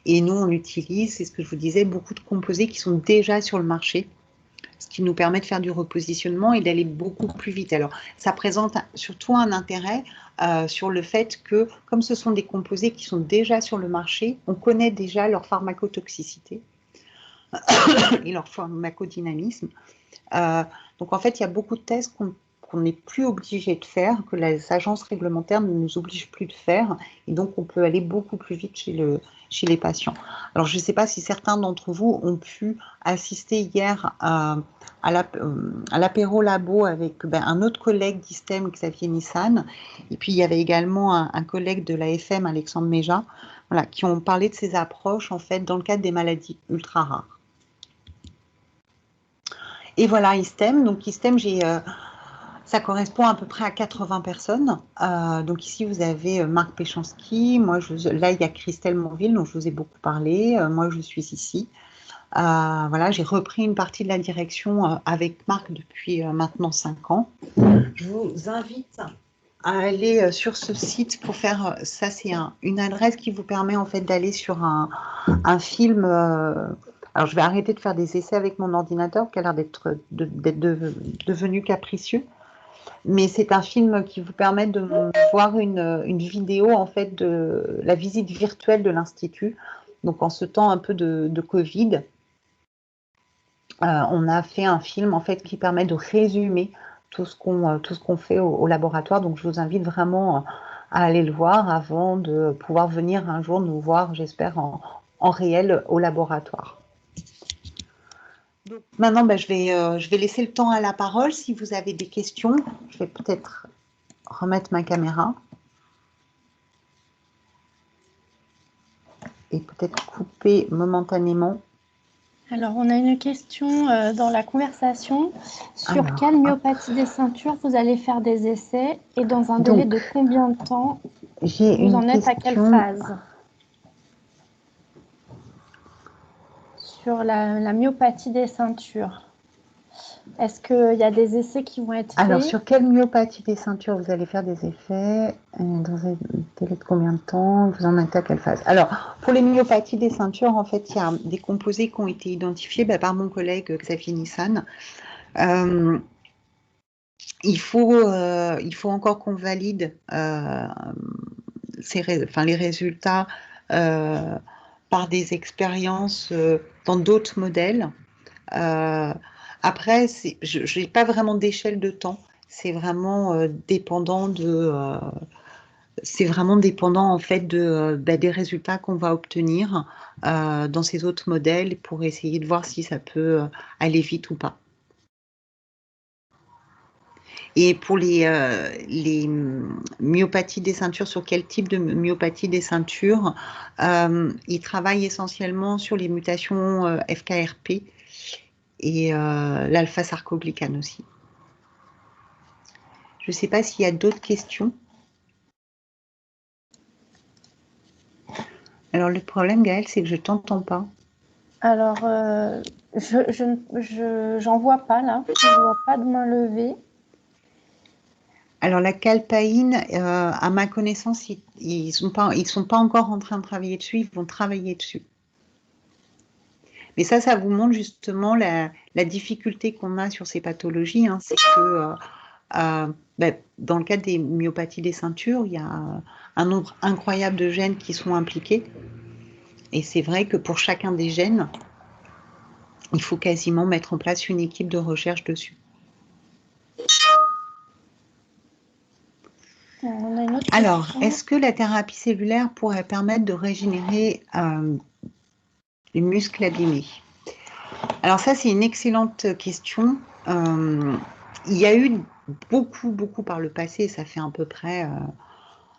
Et nous, on utilise, c'est ce que je vous disais, beaucoup de composés qui sont déjà sur le marché, ce qui nous permet de faire du repositionnement et d'aller beaucoup plus vite. Alors, ça présente surtout un intérêt sur le fait que, comme ce sont des composés qui sont déjà sur le marché, on connaît déjà leur pharmacotoxicité et leur pharmacodynamisme. Donc, en fait, il y a beaucoup de tests qu'on n'est plus obligé de faire, que les agences réglementaires ne nous obligent plus de faire, et donc on peut aller beaucoup plus vite chez les patients. Alors, je ne sais pas si certains d'entre vous ont pu assister hier à l'apéro labo avec un autre collègue d'ISTEM, Xavier Nissan, et puis il y avait également un collègue de l'AFM, Alexandre Méja, voilà, qui ont parlé de ces approches en fait dans le cadre des maladies ultra rares. Et voilà, ISTEM. Donc, ISTEM, ça correspond à peu près à 80 personnes. Donc, ici, vous avez Marc Péchanski. Moi, là, il y a Christelle Monville, dont je vous ai beaucoup parlé. Moi, je suis ici. Voilà, j'ai repris une partie de la direction avec Marc depuis maintenant 5 ans. Je vous invite à aller sur ce site pour faire ça. C'est une adresse qui vous permet en fait d'aller sur un film. Alors, je vais arrêter de faire des essais avec mon ordinateur qui a l'air d'être devenu capricieux. Mais c'est un film qui vous permet de voir une vidéo en fait de la visite virtuelle de l'Institut. Donc, en ce temps un peu de Covid, on a fait un film en fait qui permet de résumer tout ce qu'on fait au laboratoire. Donc, je vous invite vraiment à aller le voir avant de pouvoir venir un jour nous voir, j'espère, en réel au laboratoire. Donc, maintenant, je vais laisser le temps à la parole. Si vous avez des questions, je vais peut-être remettre ma caméra et peut-être couper momentanément. Alors, on a une question dans la conversation. Sur quelle myopathie des ceintures vous allez faire des essais et dans un délai de combien de temps vous en êtes à quelle phase? sur la myopathie des ceintures. Est-ce qu'il y a des essais qui vont être faits? Alors, sur quelle myopathie des ceintures vous allez faire des effets? Dans un délai de combien de temps? Vous en êtes à quelle phase? Alors, pour les myopathies des ceintures, en fait, il y a des composés qui ont été identifiés par mon collègue Xavier Nissan. Il faut encore qu'on valide les résultats par des expériences dans d'autres modèles. Après, je n'ai pas vraiment d'échelle de temps. C'est vraiment dépendant en fait des résultats qu'on va obtenir dans ces autres modèles pour essayer de voir si ça peut aller vite ou pas. Et pour les myopathies des ceintures, sur quel type de myopathie des ceintures? Ils travaillent essentiellement sur les mutations FKRP et l'alpha-sarcoglycane aussi. Je ne sais pas s'il y a d'autres questions. Alors, le problème, Gaëlle, c'est que je ne t'entends pas. Alors, j'en vois pas là. Je ne vois pas de main levée. Alors, la calpaïne, à ma connaissance, ils sont pas encore en train de travailler dessus. Ils vont travailler dessus. Mais ça vous montre justement la difficulté qu'on a sur ces pathologies. Hein. C'est que dans le cas des myopathies des ceintures, il y a un nombre incroyable de gènes qui sont impliqués. Et c'est vrai que pour chacun des gènes, il faut quasiment mettre en place une équipe de recherche dessus. Alors, est-ce que la thérapie cellulaire pourrait permettre de régénérer les muscles abîmés? Alors ça, c'est une excellente question. Il y a eu beaucoup par le passé, ça fait à peu près,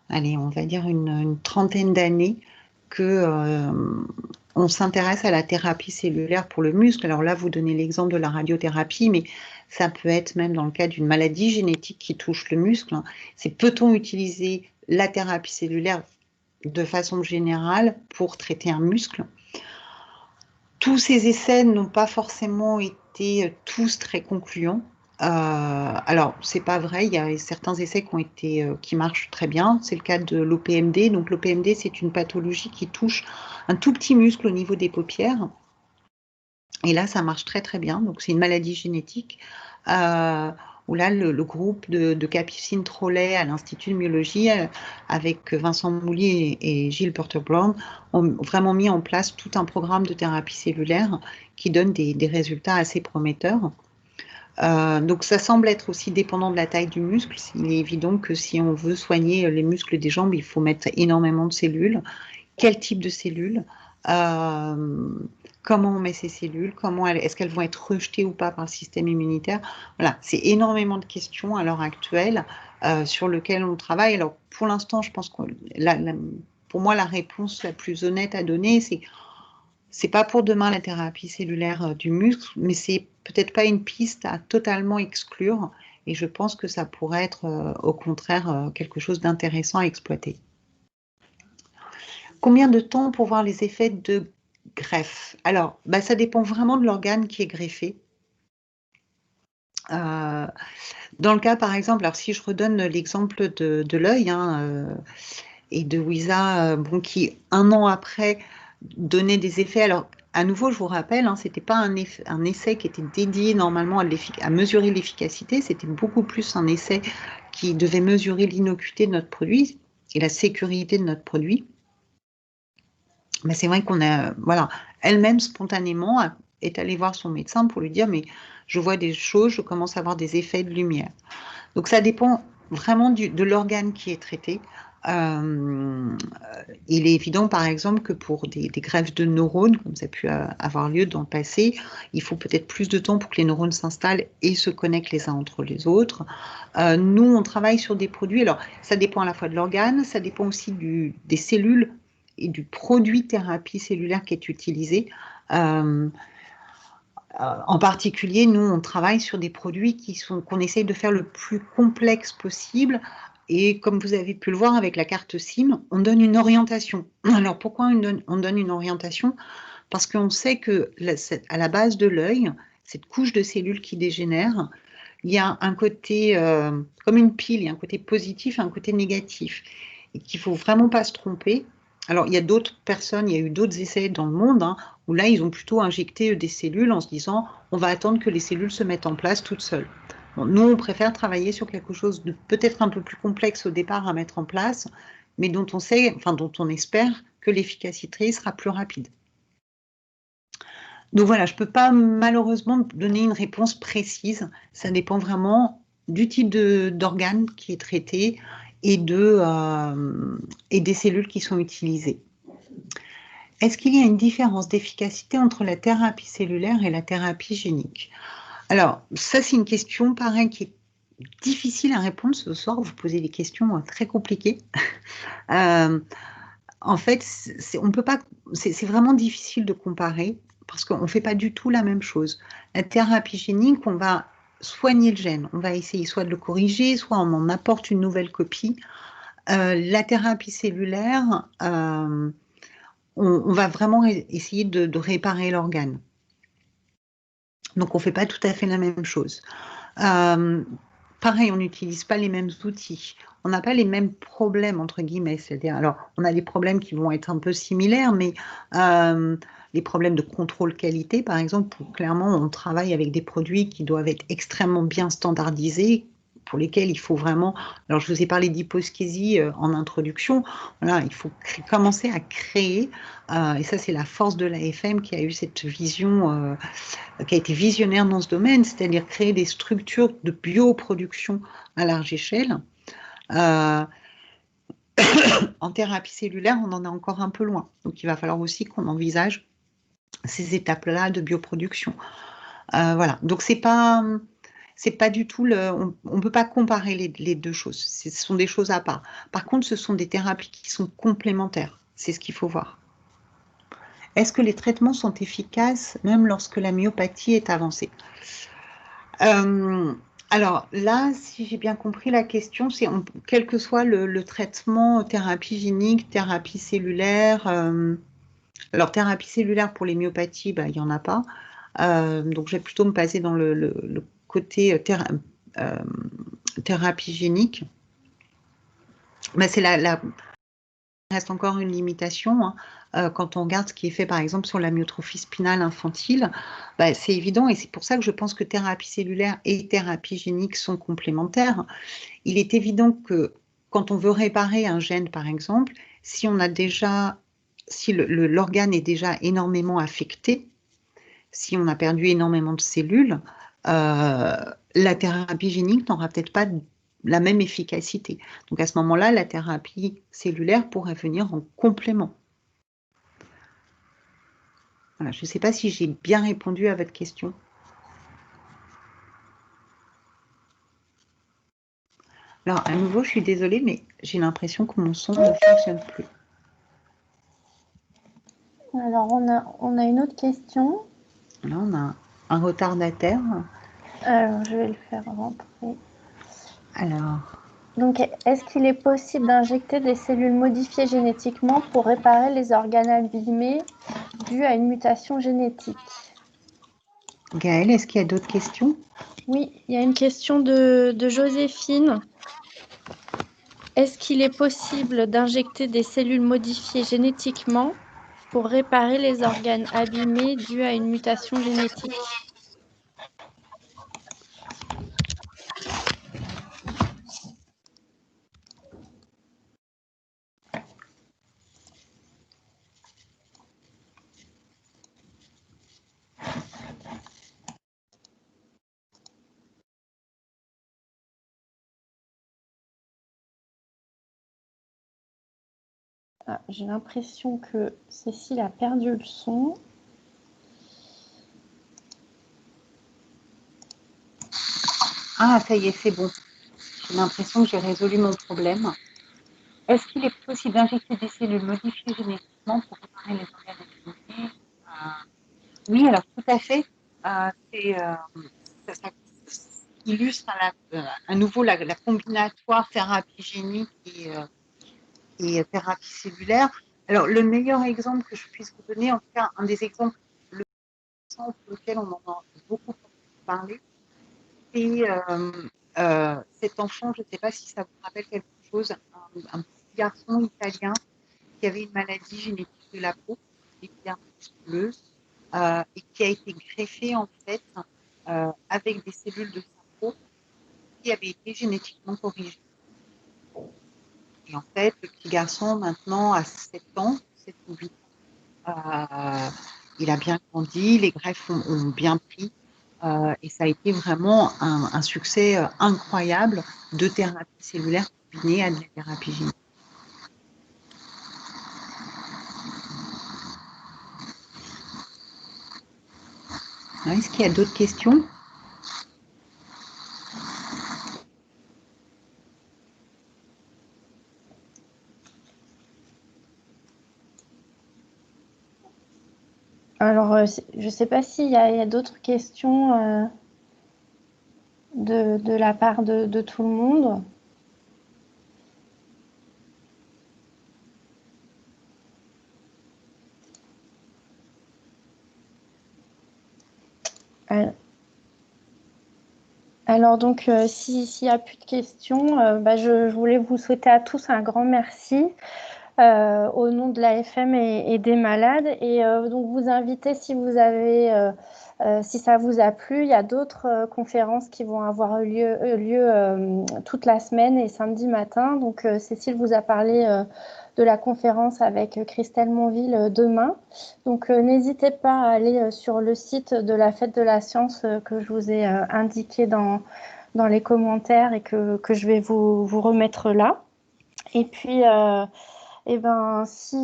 allez, on va dire une trentaine d'années que on s'intéresse à la thérapie cellulaire pour le muscle. Alors là, vous donnez l'exemple de la radiothérapie, mais ça peut être même dans le cas d'une maladie génétique qui touche le muscle. C'est peut-on utiliser la thérapie cellulaire de façon générale pour traiter un muscle? Tous ces essais n'ont pas forcément été tous très concluants. Alors, c'est pas vrai, il y a certains essais qui marchent très bien. C'est le cas de l'OPMD. Donc, l'OPMD, c'est une pathologie qui touche un tout petit muscle au niveau des paupières. Et là, ça marche très bien. Donc, c'est une maladie génétique où là, le groupe de Capucine Trollet à l'Institut de myologie, avec Vincent Moulier et Gilles Porter-Brown, ont vraiment mis en place tout un programme de thérapie cellulaire qui donne des résultats assez prometteurs. Donc ça semble être aussi dépendant de la taille du muscle. Il est évident que si on veut soigner les muscles des jambes, il faut mettre énormément de cellules. Quel type de cellules? Comment on met ces cellules? Est-ce qu'elles vont être rejetées ou pas par le système immunitaire? Voilà, c'est énormément de questions à l'heure actuelle sur lesquelles on travaille. Alors pour l'instant, je pense que pour moi, la réponse la plus honnête à donner, c'est pas pour demain la thérapie cellulaire du muscle, mais c'est peut-être pas une piste à totalement exclure. Et je pense que ça pourrait être au contraire quelque chose d'intéressant à exploiter. Combien de temps pour voir les effets de greffe? Alors, ça dépend vraiment de l'organe qui est greffé. Dans le cas, par exemple, alors si je redonne l'exemple de l'œil et de Wiza, qui 1 an après donnait des effets. Alors, à nouveau, je vous rappelle, ce n'était pas un essai qui était dédié normalement à mesurer l'efficacité, c'était beaucoup plus un essai qui devait mesurer l'innocuité de notre produit et la sécurité de notre produit. Mais c'est vrai qu'on a, elle-même spontanément est allée voir son médecin pour lui dire, mais je vois des choses, je commence à avoir des effets de lumière. Donc ça dépend vraiment de l'organe qui est traité. Il est évident, par exemple, que pour des greffes de neurones, comme ça a pu avoir lieu dans le passé, il faut peut-être plus de temps pour que les neurones s'installent et se connectent les uns entre les autres. Nous, on travaille sur des produits. Alors, ça dépend à la fois de l'organe, ça dépend aussi des cellules et du produit thérapie cellulaire qui est utilisé. En particulier, nous, on travaille sur des produits qu'on essaye de faire le plus complexe possible. Et comme vous avez pu le voir avec la carte SIM, on donne une orientation. Alors, pourquoi on donne une orientation? parce qu'on sait que à la base de l'œil, cette couche de cellules qui dégénère, il y a un côté, comme une pile, il y a un côté positif et un côté négatif, et qu'il ne faut vraiment pas se tromper. Alors, il y a d'autres personnes, il y a eu d'autres essais dans le monde, hein, où là, ils ont plutôt injecté des cellules en se disant, on va attendre que les cellules se mettent en place toutes seules. Bon, nous, on préfère travailler sur quelque chose de peut-être un peu plus complexe au départ à mettre en place, mais dont on sait, enfin, dont on espère que l'efficacité sera plus rapide. Donc voilà, je ne peux pas malheureusement donner une réponse précise. Ça dépend vraiment du type d'organe qui est traité et des cellules qui sont utilisées. Est-ce qu'il y a une différence d'efficacité entre la thérapie cellulaire et la thérapie génique? Alors, ça, c'est une question, pareil, qui est difficile à répondre ce soir. Vous posez des questions très compliquées. En fait, on peut pas, c'est vraiment difficile de comparer parce qu'on ne fait pas du tout la même chose. La thérapie génique, on va soigner le gène. On va essayer soit de le corriger, soit on en apporte une nouvelle copie. La thérapie cellulaire, on va vraiment essayer de réparer l'organe. Donc, on ne fait pas tout à fait la même chose. Pareil, on n'utilise pas les mêmes outils. On n'a pas les mêmes problèmes, entre guillemets. C'est-à-dire, alors, on a des problèmes qui vont être un peu similaires, mais les problèmes de contrôle qualité, par exemple, clairement, on travaille avec des produits qui doivent être extrêmement bien standardisés, pour lesquels il faut vraiment... Alors, je vous ai parlé d'hyposkésie en introduction. Voilà, il faut commencer à créer, et ça, c'est la force de l'AFM qui a eu cette vision... qui a été visionnaire dans ce domaine, c'est-à-dire créer des structures de bioproduction à large échelle. En thérapie cellulaire, on en est encore un peu loin. Donc, il va falloir aussi qu'on envisage ces étapes-là de bioproduction. Voilà. Donc, c'est pas du tout on ne peut pas comparer les deux choses. Ce sont des choses à part. Par contre, ce sont des thérapies qui sont complémentaires. C'est ce qu'il faut voir. Est-ce que les traitements sont efficaces même lorsque la myopathie est avancée? Alors là, si j'ai bien compris la question, c'est quel que soit le traitement, thérapie génique, thérapie cellulaire. Alors, thérapie cellulaire pour les myopathies, il n'y en a pas. Donc, je vais plutôt me baser dans le côté thérapie génique. Mais c'est reste encore une limitation. Hein. Quand on regarde ce qui est fait, par exemple, sur la myotrophie spinale infantile, c'est évident, et c'est pour ça que je pense que thérapie cellulaire et thérapie génique sont complémentaires. Il est évident que quand on veut réparer un gène, par exemple, si l'organe est déjà énormément affecté, si on a perdu énormément de cellules, la thérapie génique n'aura peut-être pas la même efficacité. Donc à ce moment-là, la thérapie cellulaire pourrait venir en complément. Voilà, je ne sais pas si j'ai bien répondu à votre question. Alors, à nouveau, je suis désolée, mais j'ai l'impression que mon son ne fonctionne plus. Alors, on a une autre question. Là, on a un retardataire. Alors, je vais le faire rentrer. Alors... Donc, est-ce qu'il est possible d'injecter des cellules modifiées génétiquement pour réparer les organes abîmés dus à une mutation génétique? Gaëlle, est-ce qu'il y a d'autres questions? Oui, il y a une question de Joséphine. Est-ce qu'il est possible d'injecter des cellules modifiées génétiquement pour réparer les organes abîmés dus à une mutation génétique? Ah, j'ai l'impression que Cécile a perdu le son. Ah, ça y est, c'est bon. J'ai l'impression que j'ai résolu mon problème. Est-ce qu'il est possible d'injecter des cellules modifiées génétiquement pour réparer les organes abîmés? Oui, alors tout à fait. Ça illustre à nouveau la combinatoire thérapie génique et thérapie cellulaire. Alors, le meilleur exemple que je puisse vous donner, en tout cas, un des exemples lequel on en a beaucoup parlé, c'est cet enfant, je ne sais pas si ça vous rappelle quelque chose, un petit garçon italien qui avait une maladie génétique de la peau, musculeuse, et qui a été greffé en fait avec des cellules de sa peau qui avaient été génétiquement corrigées. Et en fait, le petit garçon maintenant a 7 ans, 7 ou 8 ans. Il a bien grandi, les greffes ont bien pris. Et ça a été vraiment un succès incroyable de thérapie cellulaire combinée à de la thérapie génique. Est-ce qu'il y a d'autres questions? Alors, je ne sais pas s'il y a d'autres questions de la part de tout le monde. Alors donc, s'il n'y a plus de questions, je voulais vous souhaiter à tous un grand merci au nom de l'AFM et des malades. Et donc, vous inviter, si vous avez, si ça vous a plu, il y a d'autres conférences qui vont avoir lieu toute la semaine et samedi matin. Donc, Cécile vous a parlé de la conférence avec Christelle Monville demain. Donc, n'hésitez pas à aller sur le site de la Fête de la Science que je vous ai indiqué dans les commentaires et que je vais vous remettre là. Et puis, si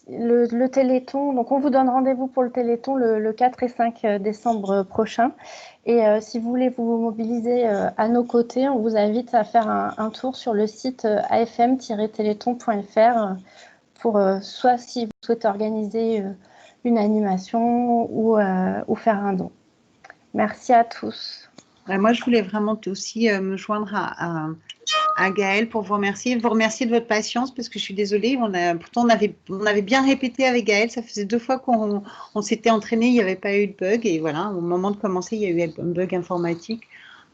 le Téléthon, donc on vous donne rendez-vous pour le Téléthon le 4 et 5 décembre prochain. Et si vous voulez vous mobiliser à nos côtés, on vous invite à faire un tour sur le site afm-téléthon.fr pour soit si vous souhaitez organiser une animation ou faire un don. Merci à tous. Moi, je voulais vraiment aussi me joindre à Gaëlle pour vous remercier de votre patience parce que je suis désolée. Pourtant, on avait bien répété avec Gaëlle. Ça faisait 2 fois qu'on s'était entraîné, il n'y avait pas eu de bug. Et voilà, au moment de commencer, il y a eu un bug informatique.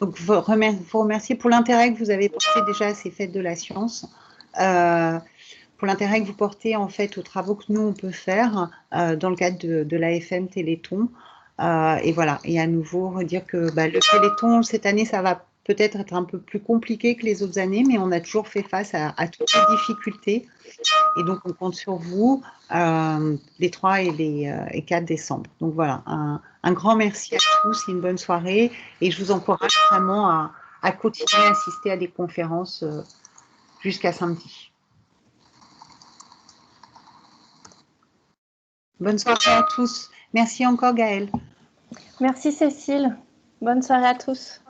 Donc, vous remercier pour l'intérêt que vous avez porté déjà à ces fêtes de la science. Pour l'intérêt que vous portez en fait aux travaux que nous on peut faire dans le cadre de l'AFM Téléthon. Et voilà, et à nouveau redire que le Téléthon cette année ça va peut-être être un peu plus compliqué que les autres années, mais on a toujours fait face à toutes les difficultés. Et donc on compte sur vous les 3 et 4 décembre. Donc voilà, un grand merci à tous et une bonne soirée. Et je vous encourage vraiment à continuer à assister à des conférences jusqu'à samedi. Bonne soirée à tous. Merci encore Gaëlle. Merci Cécile. Bonne soirée à tous.